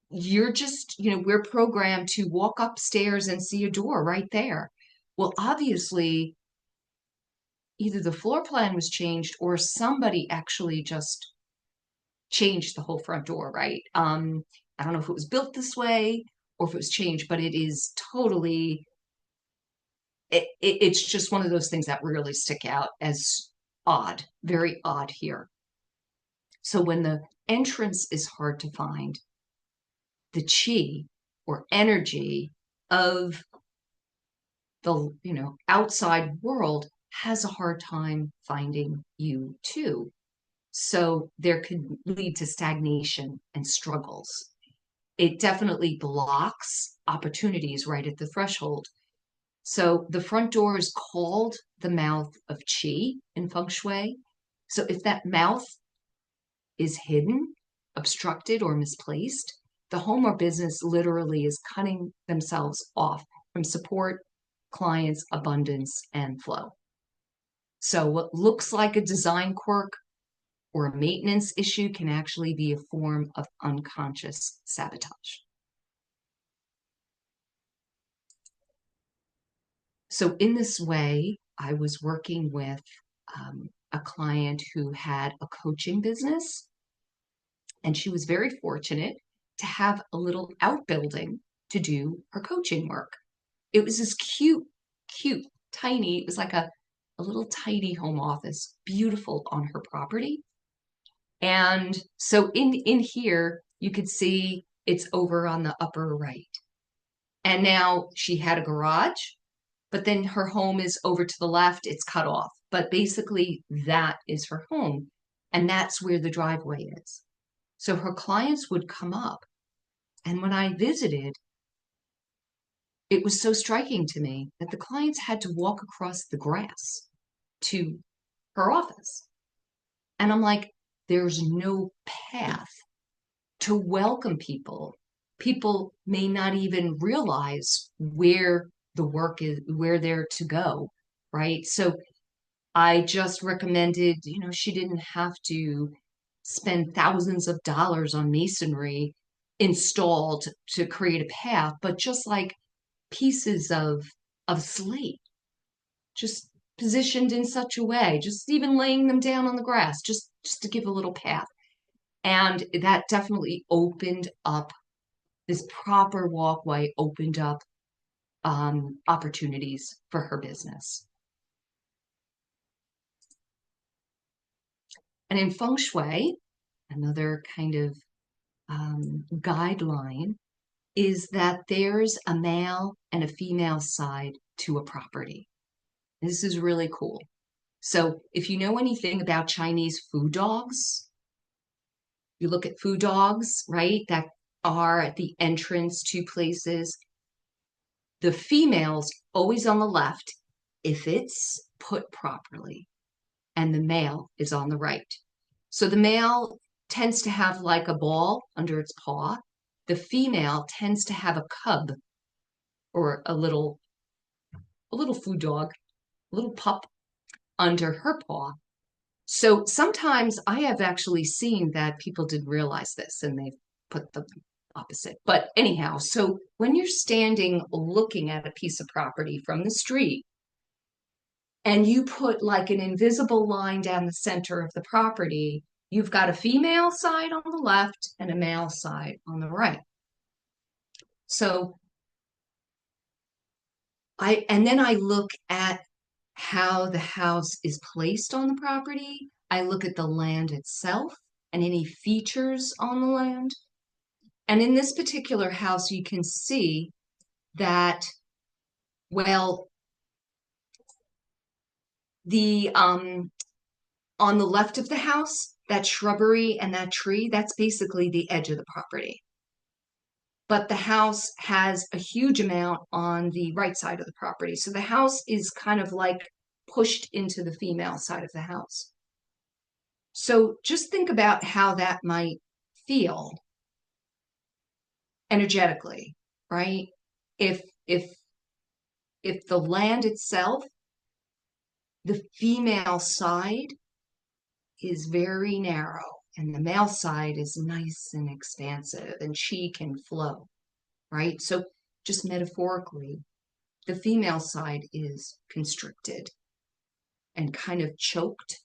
you're just, we're programmed to walk upstairs and see a door right there. Well, obviously, either the floor plan was changed or somebody actually just changed the whole front door, right? I don't know if it was built this way or if it was changed, but it is totally, it's just one of those things that really stick out as odd, very odd here. So when the entrance is hard to find, the chi or energy of the outside world has a hard time finding you too. So there could lead to stagnation and struggles. It definitely blocks opportunities right at the threshold. So the front door is called the mouth of chi in feng shui. So if that mouth is hidden, obstructed, or misplaced, the home or business literally is cutting themselves off from support, clients, abundance, and flow. So what looks like a design quirk or a maintenance issue can actually be a form of unconscious sabotage. So in this way, I was working with a client who had a coaching business, and she was very fortunate to have a little outbuilding to do her coaching work. It was this cute, cute, tiny, it was like a little tiny home office, beautiful on her property. And so in here, you could see it's over on the upper right. And now she had a garage, but then her home is over to the left, it's cut off. But basically, that is her home. And that's where the driveway is. So her clients would come up. And when I visited, it was so striking to me that the clients had to walk across the grass to her office. And I'm like, there's no path to welcome people. People may not even realize where the work is, where they're to go, right? So I just recommended, she didn't have to spend thousands of dollars on masonry installed to create a path, but just like pieces of slate, just positioned in such a way, just even laying them down on the grass, just to give a little path. And that definitely opened up this proper walkway, opened up opportunities for her business. And in feng shui, another kind of guideline is that there's a male and a female side to a property. This is really cool. So if you know anything about Chinese food dogs, you look at food dogs, right, that are at the entrance to places. The female's always on the left if it's put properly, and the male is on the right. So the male tends to have like a ball under its paw. The female tends to have a cub or a little food dog, a little pup under her paw. So sometimes I have actually seen that people didn't realize this and they've put the opposite. But anyhow, so when you're standing looking at a piece of property from the street and you put like an invisible line down the center of the property, you've got a female side on the left and a male side on the right. So then I look at how the house is placed on the property. I look at the land itself and any features on the land. And in this particular house, you can see that, well, the on the left of the house, that shrubbery and that tree, that's basically the edge of the property. But the house has a huge amount on the right side of the property. So the house is kind of like pushed into the female side of the house. So just think about how that might feel. energetically, right? If if if the land itself, the female side is very narrow and the male side is nice and expansive and chi can flow, right? So just metaphorically, the female side is constricted and kind of choked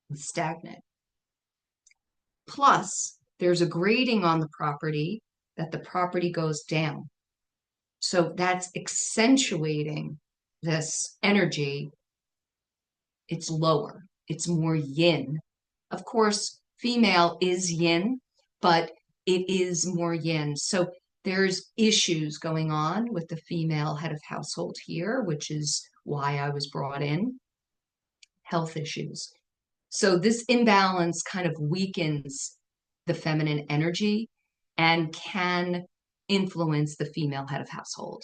and stagnant. Plus, there's a grading on the property that the property goes down. So that's accentuating this energy. It's lower, it's more yin. Of course, female is yin, but it is more yin. So there's issues going on with the female head of household here, which is why I was brought in, health issues. So this imbalance kind of weakens the feminine energy and can influence the female head of household.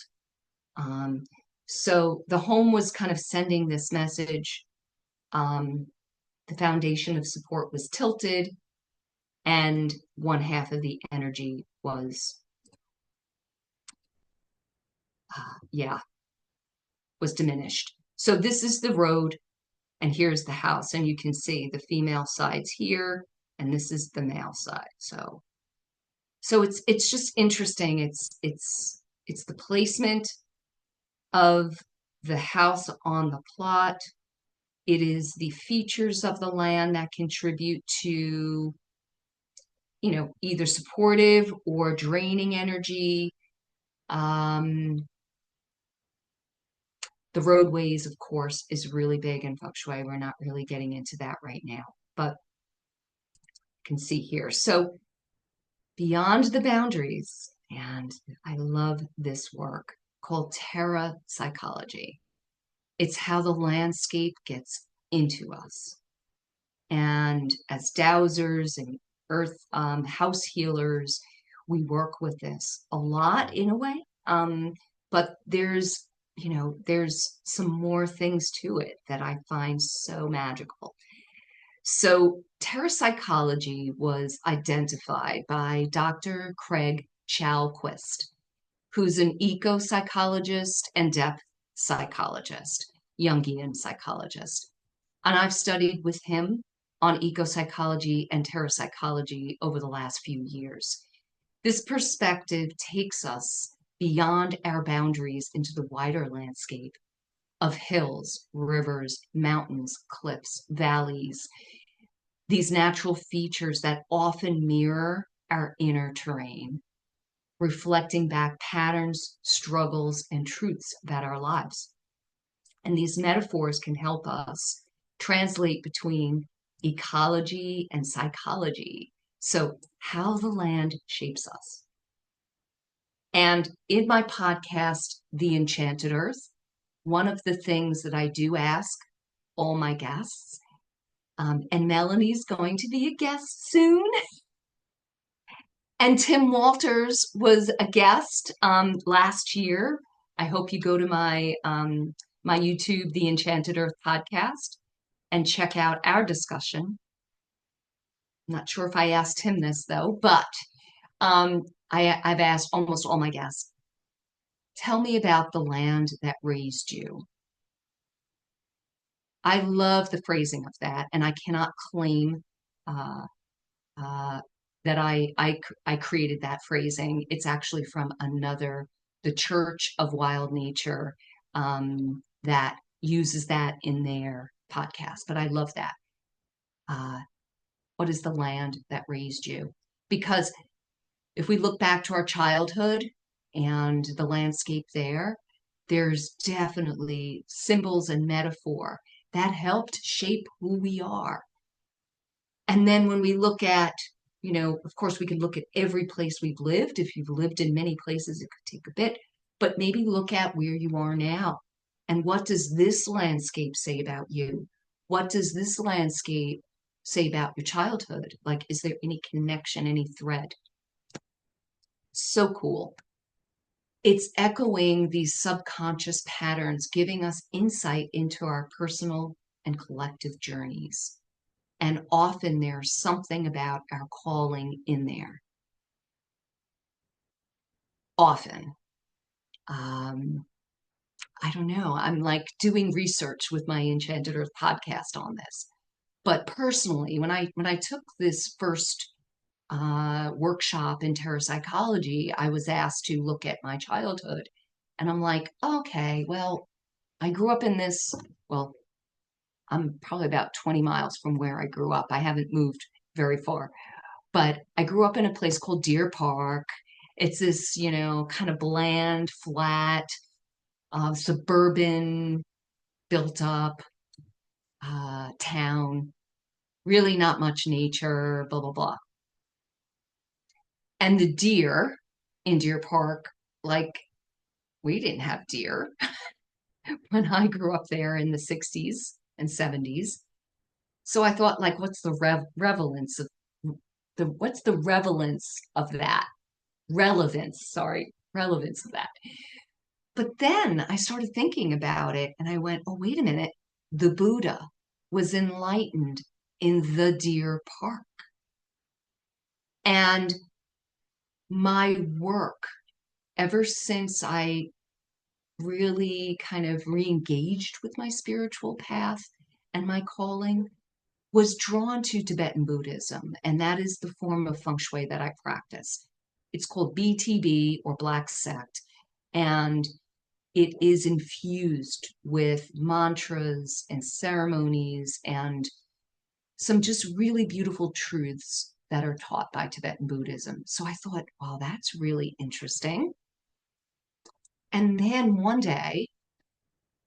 Um, so the home was kind of sending this message. The foundation of support was tilted, and one half of the energy was, yeah, was diminished. So this is the road, and here's the house, and you can see the female side's here, and this is the male side. So it's just interesting. It's the placement of the house on the plot. It is the features of the land that contribute to, either supportive or draining energy. The roadways, of course, is really big in feng shui. We're not really getting into that right now, but you can see here. So beyond the boundaries, and I love this work called Terra Psychology. It's how the landscape gets into us. And as dowsers and earth house healers, we work with this a lot in a way. But there's some more things to it that I find so magical. So parapsychology was identified by Dr. Craig Chalquist, who's an eco-psychologist and depth psychologist, Jungian psychologist. And I've studied with him on eco-psychology and parapsychology over the last few years. This perspective takes us beyond our boundaries into the wider landscape of hills, rivers, mountains, cliffs, valleys, these natural features that often mirror our inner terrain, reflecting back patterns, struggles, and truths about our lives. And these metaphors can help us translate between ecology and psychology. So, how the land shapes us. And in my podcast, The Enchanted Earth, one of the things that I do ask all my guests, and Melanie's going to be a guest soon. And Tim Walters was a guest last year. I hope you go to my my YouTube, The Enchanted Earth podcast, and check out our discussion. I'm not sure if I asked him this though, but I've asked almost all my guests, tell me about the land that raised you. I love the phrasing of that, and I cannot claim that I created that phrasing. It's actually from the Church of Wild Nature, that uses that in their podcast. But I love that. What is the land that raised you? Because if we look back to our childhood and the landscape there's definitely symbols and metaphor that helped shape who we are. And then when we look at, of course, we can look at every place we've lived. If you've lived in many places, it could take a bit, but maybe look at where you are now. And what does this landscape say about you? What does this landscape say about your childhood? Like, is there any connection, any thread? So cool. It's echoing these subconscious patterns, giving us insight into our personal and collective journeys. And often there's something about our calling in there. often. Um, I don't know. I'm like doing research with my Enchanted Earth podcast on this. But personally, when I took this first workshop in parapsychology, I was asked to look at my childhood. And I'm like, okay, well, I grew up in this, well, I'm probably about 20 miles from where I grew up. I haven't moved very far, but I grew up in a place called Deer Park. It's this, kind of bland, flat, suburban, built up town, really not much nature, blah, blah, blah. And the deer in Deer Park, like, we didn't have deer when I grew up there in the 60s and 70s. So I thought, like, what's the relevance of what's the relevance of that? Relevance of that. But then I started thinking about it and I went, oh, wait a minute. The Buddha was enlightened in the Deer Park. And my work, ever since I really kind of re-engaged with my spiritual path and my calling, was drawn to Tibetan Buddhism, and that is the form of feng shui that I practice. It's called BTB, or Black Sect, and it is infused with mantras and ceremonies and some just really beautiful truths that are taught by Tibetan Buddhism. So I thought, wow, that's really interesting. And then one day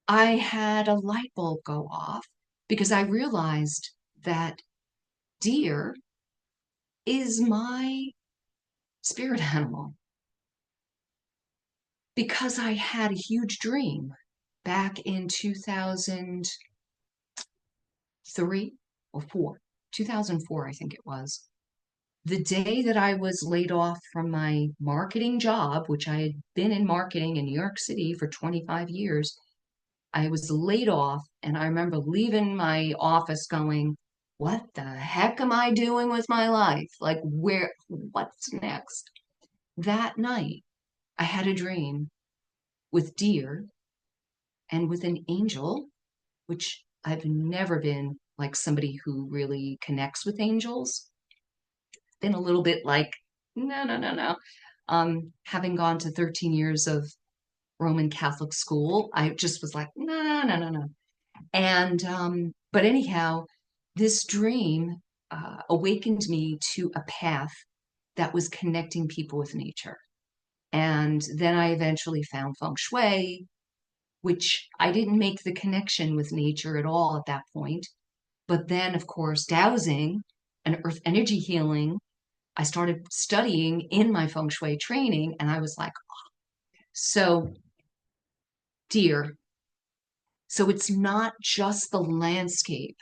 I had a light bulb go off because I realized that deer is my spirit animal, because I had a huge dream back in 2003 or 4, 2004, I think it was. The day that I was laid off from my marketing job, which I had been in marketing in New York City for 25 years, I was laid off. And I remember leaving my office going, what the heck am I doing with my life? Like, what's next? That night, I had a dream with deer and with an angel, which I've never been like somebody who really connects with angels. Been a little bit like, no, no, no, no. Having gone to 13 years of Roman Catholic school, I just was like, no, no, no, no. And, but anyhow, this dream awakened me to a path that was connecting people with nature. And then I eventually found feng shui, which I didn't make the connection with nature at all at that point. But then, of course, dowsing and earth energy healing, I started studying in my feng shui training, and I was like, oh. So deer. So it's not just the landscape,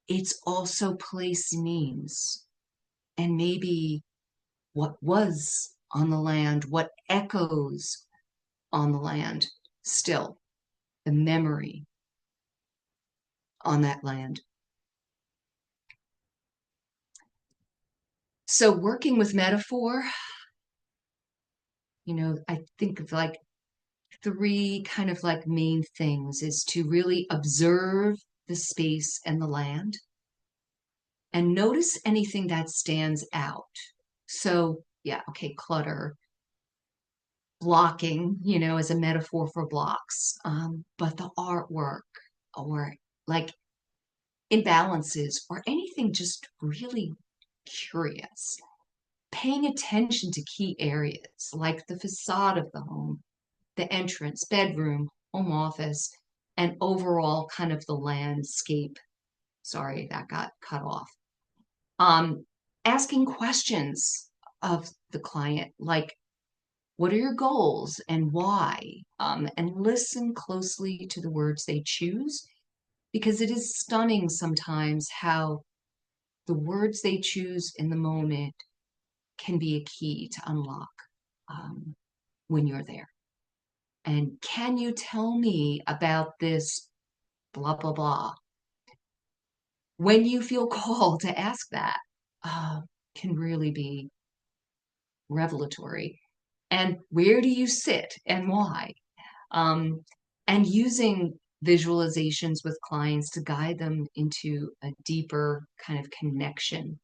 it's also place names and maybe what was on the land, what echoes on the land still, the memory on that land. So working with metaphor, I think of like 3 kind of like main things is to really observe the space and the land and notice anything that stands out. So, yeah, okay, clutter, blocking, as a metaphor for blocks, but the artwork or like imbalances or anything just really curious. Paying attention to key areas like the facade of the home, the entrance, bedroom, home office, and overall kind of the landscape. Sorry, that got cut off. Um, Asking questions of the client, like, what are your goals and why? And listen closely to the words they choose, because it is stunning sometimes how the words they choose in the moment can be a key to unlock when you're there. And can you tell me about this blah, blah, blah? When you feel called to ask that, can really be revelatory. and where do you sit and why? Um, and using visualizations with clients to guide them into a deeper kind of connection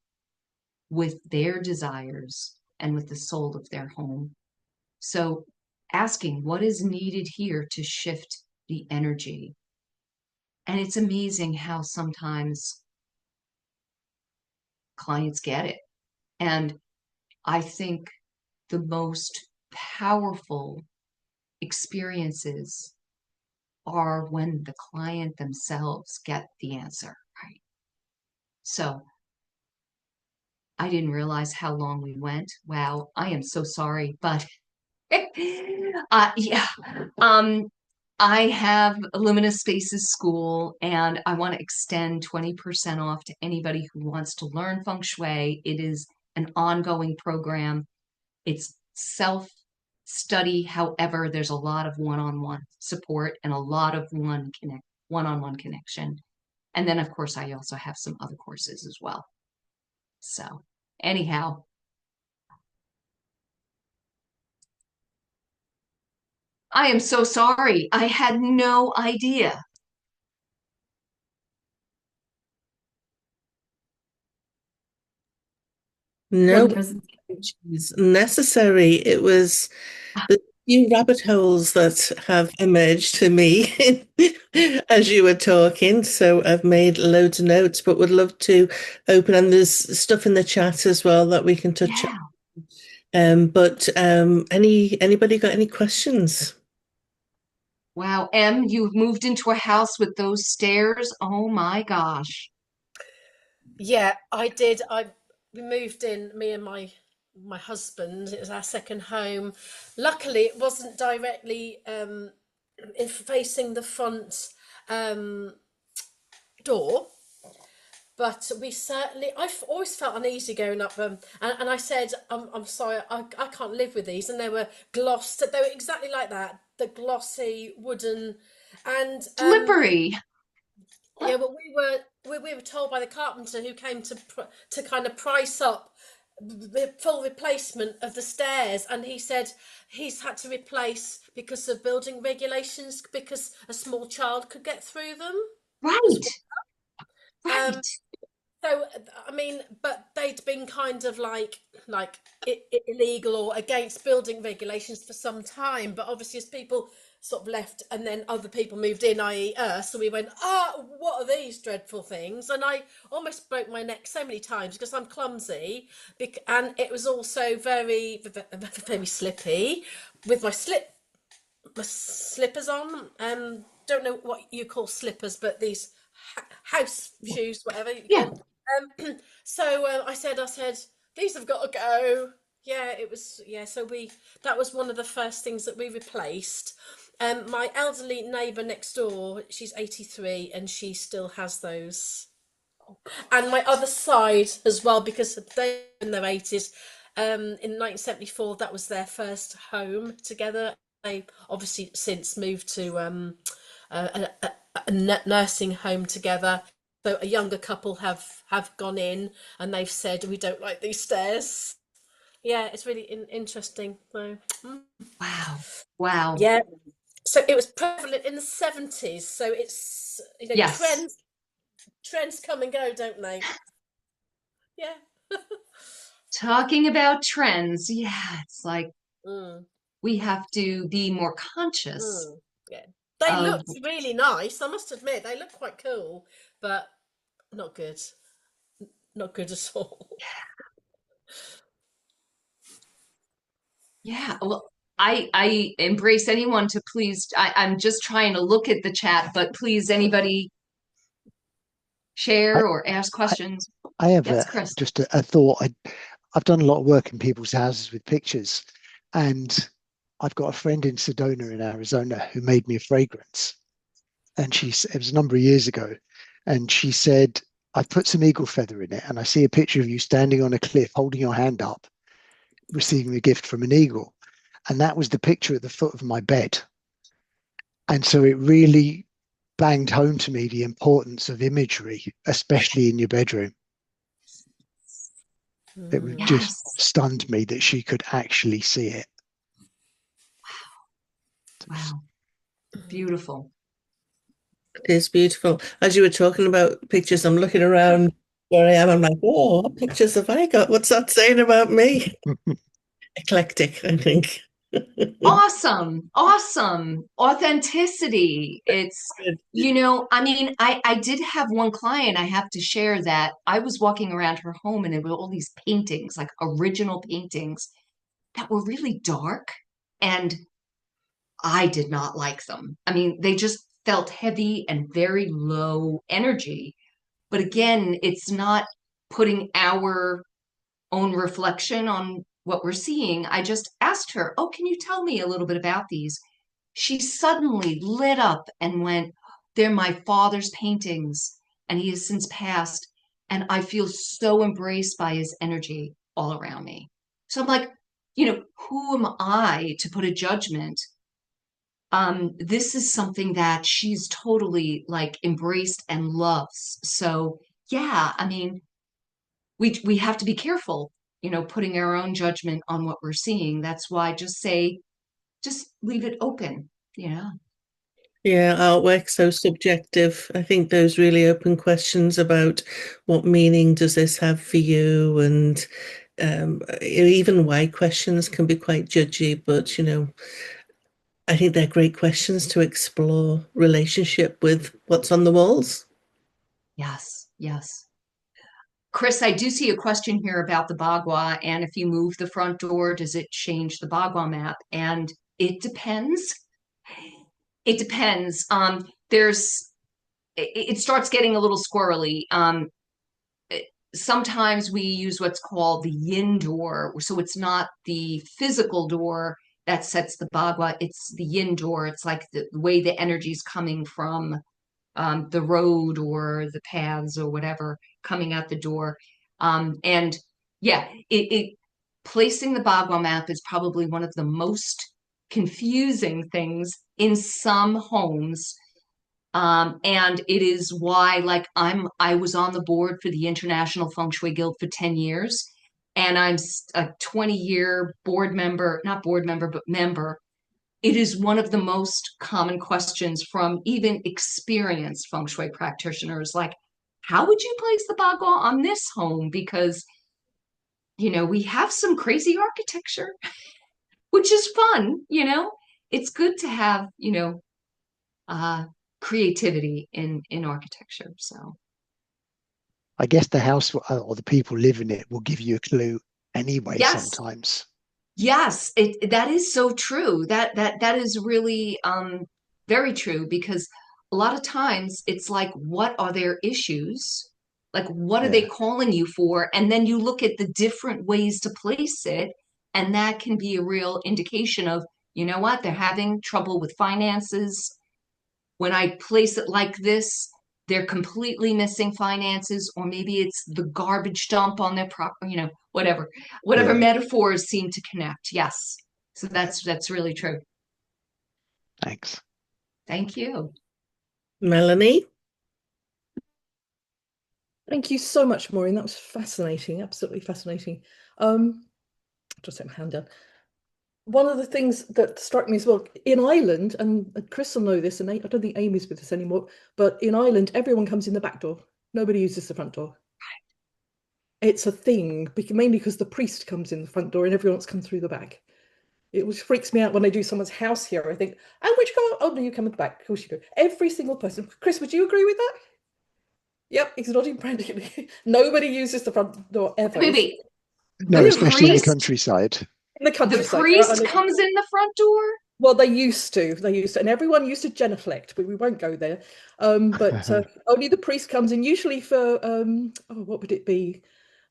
with their desires and with the soul of their home. So asking what is needed here to shift the energy. And it's amazing how sometimes clients get it. And I think the most powerful experiences are when the client themselves get the answer, right? So I didn't realize how long we went. Wow, I am so sorry, but yeah. Um, I have Luminous Spaces School, and I want to extend 20% off to anybody who wants to learn feng shui. It is an ongoing program. It's self study. However, there's a lot of one-on-one support and a lot of one-on-one connection. And then, of course, I also have some other courses as well. So, anyhow, I am so sorry. I had no idea. Your No present. is necessary. It was the few rabbit holes that have emerged to me as you were talking. So I've made loads of notes, but would love to open, and there's stuff in the chat as well that we can touch on. Yeah. But anybody got any questions? Wow, Em, you've moved into a house with those stairs. Oh my gosh. Yeah, I did. We moved in, me and my husband. It was our second home. Luckily, it wasn't directly facing the front um, door, but we certainly. I've always felt uneasy going up them, and I said, I'm sorry, I can't live with these." And they were glossed. They were exactly like that, the glossy wooden, and Slippery. yeah, but we were told by the carpenter who came to kind of price up the full replacement of the stairs, and he said he's had to replace because of building regulations because a small child could get through them as Right, well. right. So I mean, but they'd been kind of like illegal or against building regulations for some time. But obviously, as people sort of left and then other people moved in, i.e., us, so we went, what are these dreadful things? And I almost broke my neck so many times because I'm clumsy, and it was also very slippy with my slippers on. Don't know what you call slippers, but these house shoes, whatever you Yeah. call them. So I said, these have got to go. Yeah, it was. Yeah, so that was one of the first things that we replaced. My elderly neighbour next door, she's 83, and she still has those. And my other side as well, because they're in their 80s. In 1974, that was their first home together. They obviously since moved to a nursing home together. So a younger couple have gone in, and they've said we don't like these stairs. Yeah, it's really interesting. So Wow. Wow. yeah, so it was prevalent in the 70s. So it's Yes. trends come and go, don't they? Yeah. Talking about trends. Yeah, it's like Mm, we have to be more conscious yeah. They of, looked really nice. I must admit, they look quite cool, but not good. Not good at all. yeah. Well, I embrace anyone to please. I'm just trying to look at the chat, but please, anybody I, share or ask I, questions. I have Yes, Chris. just a thought. I've done a lot of work in people's houses with pictures, and I've got a friend in Sedona in Arizona who made me a fragrance. And it was a number of years ago, and she said, "I've put some eagle feather in it, and I see a picture of you standing on a cliff holding your hand up, receiving a gift from an eagle." And that was the picture at the foot of my bed. And so it really banged home to me the importance of imagery, especially in your bedroom. It Mm. just Yes. stunned me that she could actually see it. Wow. Beautiful. It is beautiful. As you were talking about pictures, I'm looking around where I am. I'm like, oh, what pictures have I got? What's that saying about me? Eclectic, I think. Awesome. Awesome. Authenticity. It's, I mean, I did have one client, I have to share that I was walking around her home and there were all these paintings, like original paintings that were really dark. And I did not like them. I mean, they just felt heavy and very low energy. But again, it's not putting our own reflection on what we're seeing. I just asked her, "Oh, can you tell me a little bit about these?" She suddenly lit up and went, "They're my father's paintings, and he has since passed. And I feel so embraced by his energy all around me." So I'm like, who am I to put a judgment? This is something that she's totally like embraced and loves. So yeah, I mean, we have to be careful, putting our own judgment on what we're seeing. That's why just leave it open. Yeah. Yeah, artwork's so subjective. I think those really open questions about what meaning does this have for you, and even why questions can be quite judgy, but I think they're great questions to explore relationship with what's on the walls. Yes. Yes. Chris, I do see a question here about the Bagua, and if you move the front door, does it change the Bagua map? And it depends. It depends. It starts getting a little squirrely. Sometimes we use what's called the yin door. So it's not the physical door that sets the Bagua, it's the yin door. It's like the way the energy is coming from the road or the paths or whatever coming out the door. And yeah, it placing the Bagua map is probably one of the most confusing things in some homes. And it is why, like, I was on the board for the International Feng Shui Guild for 10 years, and I'm a 20-year board member, not board member, but member. It is one of the most common questions from even experienced feng shui practitioners, like, how would you place the bagua on this home? Because, we have some crazy architecture, which is fun. It's good to have, uh, creativity in architecture. So I guess the house or the people live in it will give you a clue anyway yes, sometimes. yes, that is so true. That is really very true because a lot of times it's like, what are their issues? Like, what are they Yeah, calling you for? And then you look at the different ways to place it, and that can be a real indication of, you know what, they're having trouble with finances. When I place it like this, they're completely missing finances, or maybe it's the garbage dump on their property, whatever yeah. metaphors seem to connect. Yes. So that's really true. Thanks. Thank you. Melanie? Thank you so much, Maureen. That was fascinating, absolutely fascinating. Just set my hand down. One of the things that struck me as well in Ireland, and Chris will know this, and I don't think Amy's with us anymore, but in Ireland, everyone comes in the back door. Nobody uses the front door. It's a thing, mainly because the priest comes in the front door and everyone else comes through the back. It which freaks me out when I do someone's house here. I think, oh, which go? Oh, no, you come at the back. Of course you go. Every single person. Chris, would you agree with that? Yep, he's nodding frantically. Nobody uses the front door ever. Maybe No, the especially in the priest, countryside. In the the countryside. priest comes in the front door. Well, they used to. They used to, and everyone used to genuflect, but we won't go there. But only the priest comes in, usually for oh, what would it be?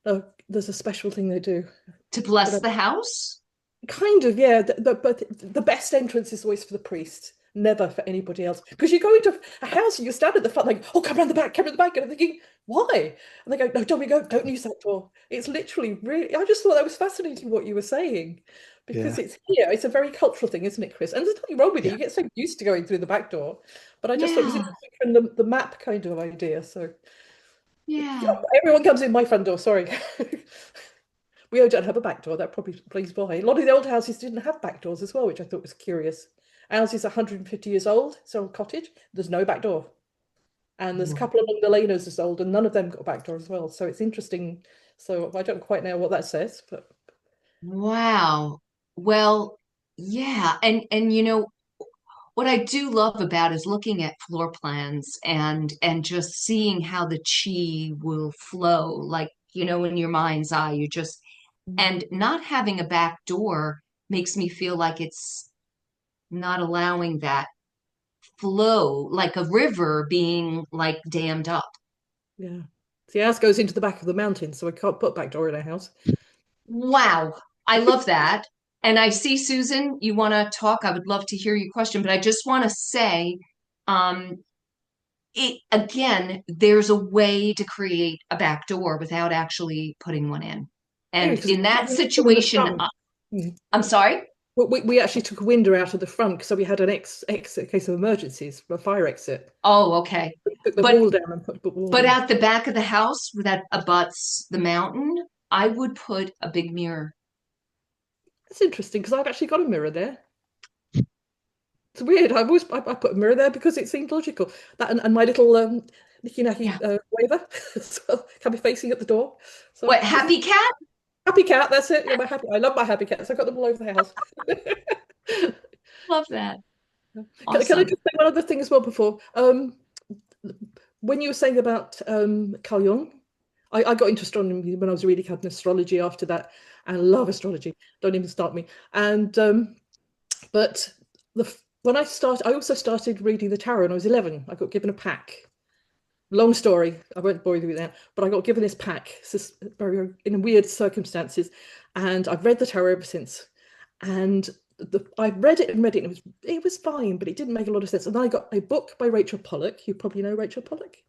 There's a special thing they do. To bless the house. Kind of, yeah. But the best entrance is always for the priest, never for anybody else. Because you go into a house and you stand at the front, like, oh, come around the back, come around the back, and I'm thinking, why? And they go, no, don't use that door. It's literally really. I just thought that was fascinating what you were saying, because Yeah, it's here. It's a very cultural thing, isn't it, Chris? And there's nothing wrong with it. yeah. You get so used to going through the back door, but I just thought it was Yeah. interesting from the map kind of idea. So Yeah. everyone comes in my front door. Sorry. We don't have a back door. That probably explains why. A lot of the old houses didn't have back doors as well, which I thought was curious. Ours is 150 years old. It's an old cottage. There's no back door. And there's a couple along the lane as old, and none of them got a back door as well. So it's interesting. So I don't quite know what that says, but Wow. Well, yeah. And what I do love about is looking at floor plans and just seeing how the chi will flow, like, in your mind's eye. You just and not having a back door makes me feel like it's not allowing that flow, like a river being like dammed up. yeah. The house goes into the back of the mountain, so I can't put back door in our house. Wow. I love that. And I see, Susan, you want to talk. I would love to hear your question, but I just want to say, um, there's a way to create a back door without actually putting one in. Yeah, And because in that in the situation, front. Mm. I'm sorry. We actually took a window out of the front, so we had an exit in case of emergencies, a fire exit. Oh, okay. We took the But wall down and put the wall but in. at the back of the house that abuts the mountain, I would put a big mirror. That's interesting because I've actually got a mirror there. It's weird. I put a mirror there because it seemed logical. That and my little nicky nacky Yeah. waver as well can be facing at the door. So What, happy cat? happy cat. That's it. Yeah, I love my happy cats. I've got them all over the house. Love that. Can I Awesome. just say one other thing as well before? When you were saying about Carl Jung, I got into astronomy when I was really had an astrology after that, and I love astrology. Don't even start me. And but when I also started reading the tarot when I was 11. I got given a pack. Long story. I won't bore you with that. But I got given this pack. It's just very in weird circumstances, and I've read the tarot ever since. And I read it and read it, and it was fine, but it didn't make a lot of sense. And then I got a book by Rachel Pollack. You probably know Rachel Pollack,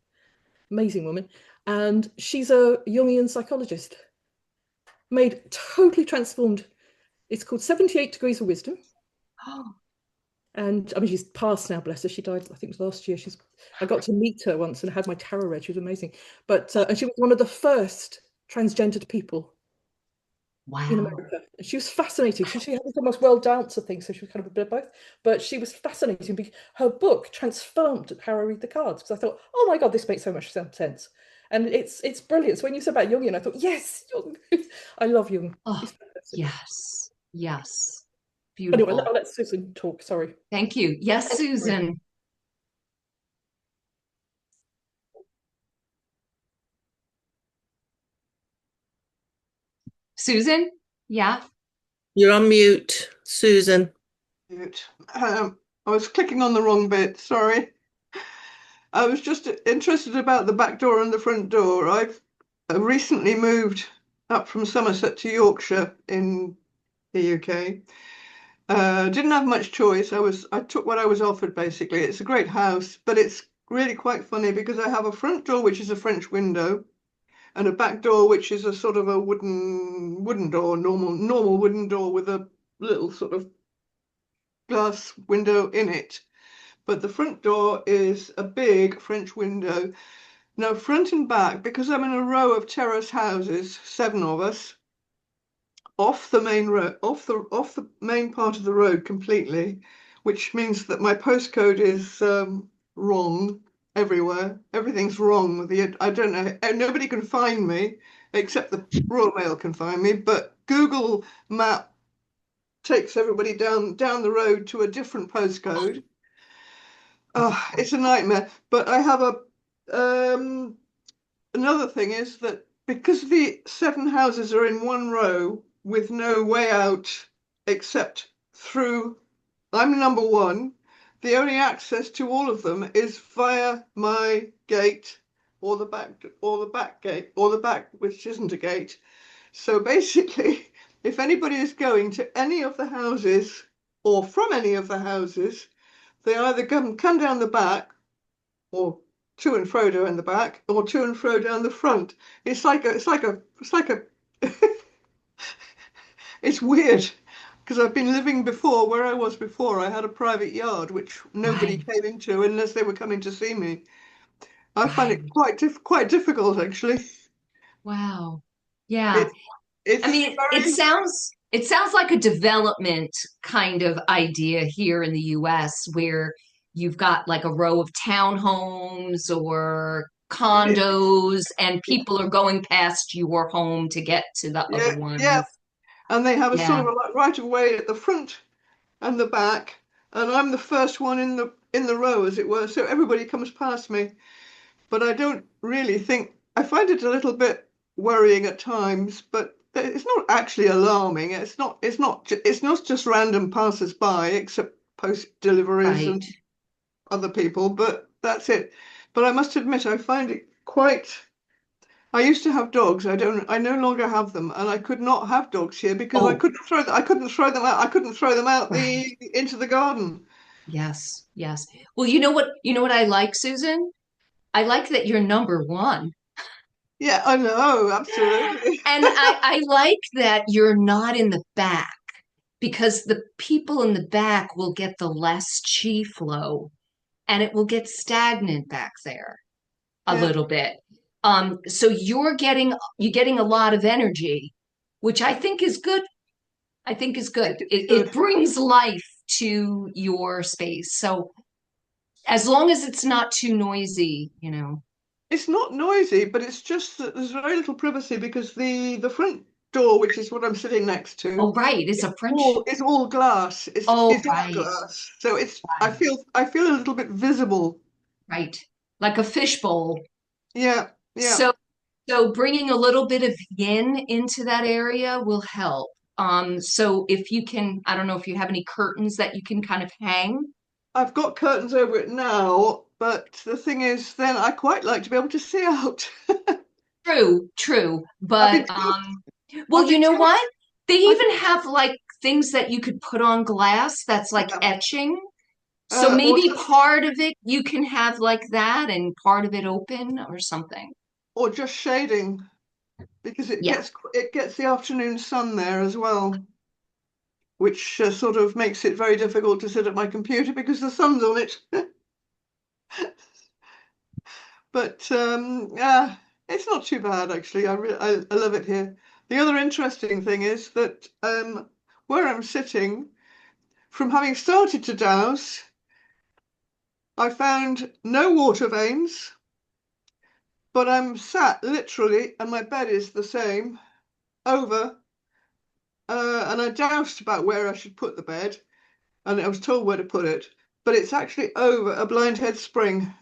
amazing woman, and she's a Jungian psychologist, made totally transformed. It's called 78 Degrees of Wisdom. Oh, And I mean, she's passed now, bless her. She died, I think, it was last year. I got to meet her once and had my tarot read. She was amazing. But and she was one of the first transgendered people in wow. America. And she was fascinating. She had this almost world dancer thing, so she was kind of a bit of both. But she was fascinating because her book transformed how I read the cards. Because I thought, oh my God, this makes so much sense. And it's brilliant. So when you said about Jungian, I thought, yes, Jung. I love Jung. Oh, He's fantastic. yes. Yes. Anyway, Beautiful. I'll let Susan talk. Sorry. Thank you. Yes, Sorry. Susan. Susan? Yeah. You're on mute, Susan. Mute. I was clicking on the wrong bit, sorry. I was just interested about the back door and the front door. I've recently moved up from Somerset to Yorkshire in the UK. Didn't have much choice. I took what I was offered basically. It's a great house, but it's really quite funny because I have a front door which is a French window and a back door which is a sort of a wooden door, normal wooden door with a little sort of glass window in it. But the front door is a big French window. Now, front and back, because I'm in a row of terrace houses, 7 of us, off the main road, off the main part of the road completely, which means that my postcode is wrong everywhere. Everything's wrong with the. I don't know. Nobody can find me except the Royal Mail can find me. But Google Map takes everybody down the road to a different postcode. Oh, it's a nightmare. But I have another thing is that because the 7 houses are in one row with no way out except through, I'm number 1. The only access to all of them is via my gate or the back gate or the back, which isn't a gate. So basically, if anybody is going to any of the houses or from any of the houses, they either come down the back or to and fro down the back or to and fro down the front. It's like a it's weird because I've been living before where I was before. I had a private yard which nobody Right. came into unless they were coming to see me. I find it Right. quite difficult actually. Wow. Yeah. It it's I mean, very It sounds like a development kind of idea here in the US where you've got like a row of townhomes or Yeah, condos and people are going past your home to get to the other yeah, yeah. ones. And they have a sort Yeah, of a like right of way at the front and the back, and I'm the first one in the row, as it were. So everybody comes past me, but I don't really think I find it a little bit worrying at times, but it's not actually alarming. It's not just random passers-by, except post deliveries right. and other people, but that's it. But I must admit, I find it quite. I used to have dogs. I no longer have them, and I could not have dogs here because Oh, I couldn't throw them out. I couldn't throw them out right. the into the garden. Yes, yes. Well, you know what I like, Susan? I like that you're number one. Yeah, I know, absolutely. And I like that you're not in the back because the people in the back will get the less chi flow and it will get stagnant back there a Yeah, little bit. So you're getting a lot of energy, which I think is good. I think is it good. is It good. brings life to your space. So as long as it's not too noisy, you know. It's not noisy, but it's just that there's very little privacy because the front door, which is what I'm sitting next to, Oh, right. It's a French. all glass. Oh, It's all right. glass. So it's Right. I feel a little bit visible. Right. Like a fishbowl. Yeah, yeah. So So bringing a little bit of yin into that area will help. So if you can, I don't know if you have any curtains that you can kind of hang. I've got curtains over it now, but the thing is, then I quite like to be able to see out. True, true. I've been But well, I've you been know told what? They I've even have like things that you could put on glass that's like yeah, etching. So maybe part of it you can have like that and part of it open or something. or just shading because Yeah. it gets the afternoon sun there as well, which sort of makes it very difficult to sit at my computer because the sun's on it. But yeah, it's not too bad actually. I love it here. The other interesting thing is that where I'm sitting, from having started to douse, I found no water veins, but I'm sat literally, and my bed is the same, over, and I doused about where I should put the bed, and I was told where to put it, but it's actually over a blind head spring,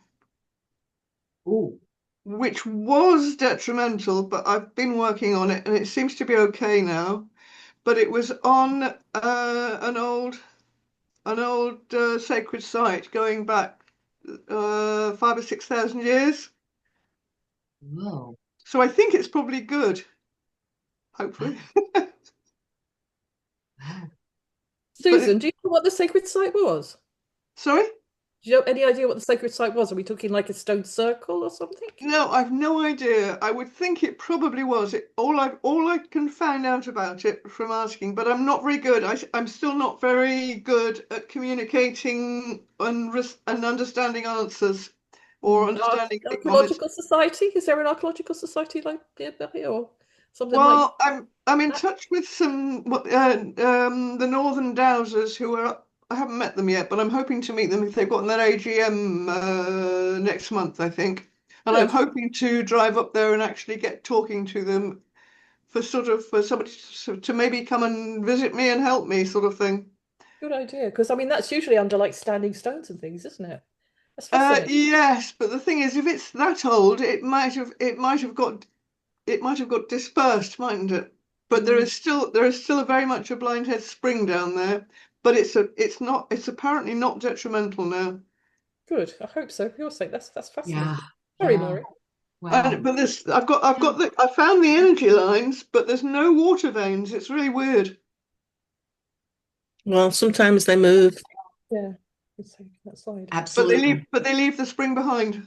Ooh. which was detrimental, but I've been working on it, and it seems to be okay now. But it was on an old sacred site going back 5 or 6 thousand years. Whoa. So I think it's probably good, hopefully. Wow. But Susan, do you know what the sacred site was? sorry? Do you have any idea what the sacred site was? Are we talking like a stone circle or something? No, I've no idea. I would think it probably was. All I can find out about it from asking, but I'm not very good. I'm still not very good at communicating and understanding answers or understanding acknowledgement. Archaeological society? Is there an archaeological society like nearby or something like Well, I'm in that? touch with some the Northern Dowsers who are. I haven't met them yet, but I'm hoping to meet them if they've got their AGM next month, I think. And I'm Good, hoping to drive up there and actually get talking to them for somebody to maybe come and visit me and help me, sort of thing. good idea. Because I mean, that's usually under like standing stones and things, isn't it? That's fascinating. Yes, but the thing is, if it's that old, it might have got dispersed, mightn't it? But Mm, there is still a very much a Blindhead Spring down there. But it's apparently not detrimental now. good. I hope so. For your sake, that's Yeah. fascinating. Sorry, Yeah. Maureen. Wow. But this I found the energy lines, but there's no water veins. It's really weird. Well, sometimes they move. Yeah, let's take that slide. Absolutely. But they leave the spring behind.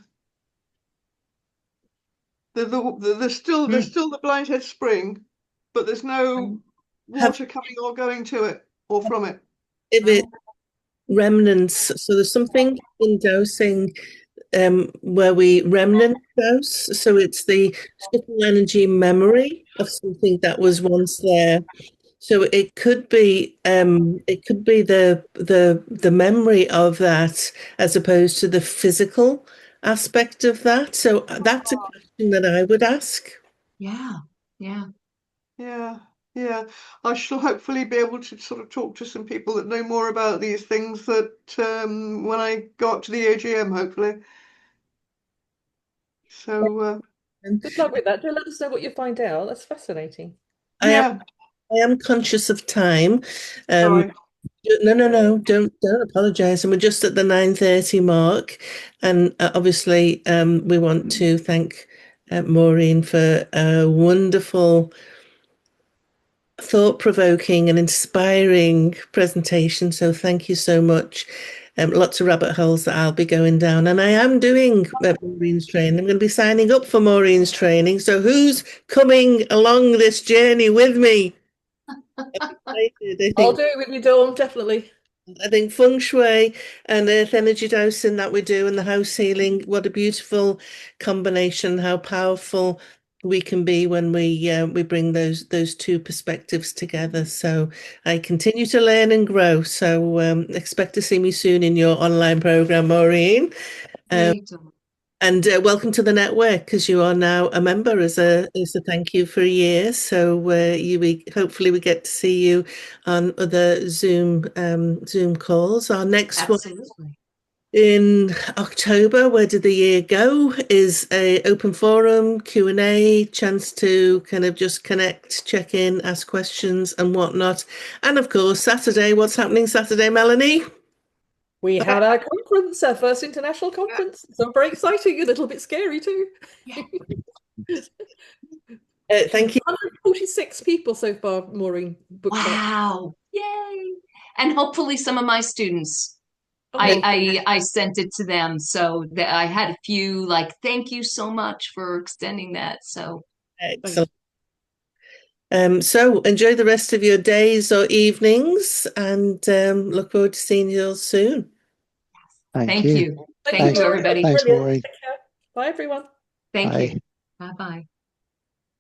There's Hmm. still the Blindhead Spring, but there's no Have water coming or going to it or from it. if it remnants. So there's something in dosing where we remnant dose. So it's the subtle energy memory of something that was once there. So it could be the memory of that as opposed to the physical aspect of that. So that's a question that I would ask. Yeah. Yeah. Yeah, yeah. I shall hopefully be able to sort of talk to some people that know more about these things that when I go up to the AGM, hopefully. So Good luck with that. Do let us know what you find out. That's fascinating. I am yeah, I am conscious of time. Um, sorry. no, don't apologize. And we're just at the 9:30 mark, and obviously, we want to thank Maureen for a wonderful, thought-provoking, and inspiring presentation. So thank you so much. Lots of rabbit holes that I'll be going down, and I am doing Maureen's training. I'm going to be signing up for Maureen's training. So who's coming along this journey with me? Excited, I I'll think. do it with you, Dawn, definitely. I think feng shui and earth energy dosing that we do and the house healing, what a beautiful combination, how powerful we can be when we bring those two perspectives together. So I continue to learn and grow. So expect to see me soon in your online program, Maureen. Great. And welcome to the network because you are now a member as a thank you for a year. So hopefully we get to see you on other Zoom calls. Our next one Absolutely. in October, where did the year go? Is a open forum Q&A, chance to kind of just connect, check in, ask questions and whatnot. And of course, Saturday, what's happening Saturday, Melanie? We had our conference, our first international conference. So very exciting, a little bit scary too. Yeah. Thank you. 146 people so far, Maureen, booked up. Wow. Yay. And hopefully some of my students. Oh, I sent it to them. So that I had a few like, thank you so much for extending that. So Excellent. So enjoy the rest of your days or evenings and look forward to seeing you all soon. Thank thank you. you. thank Thank you, you, Thanks. Maureen. That was everybody. Thanks, brilliant. Maureen. Take care. Bye, everyone. Thank Bye. you. Bye bye.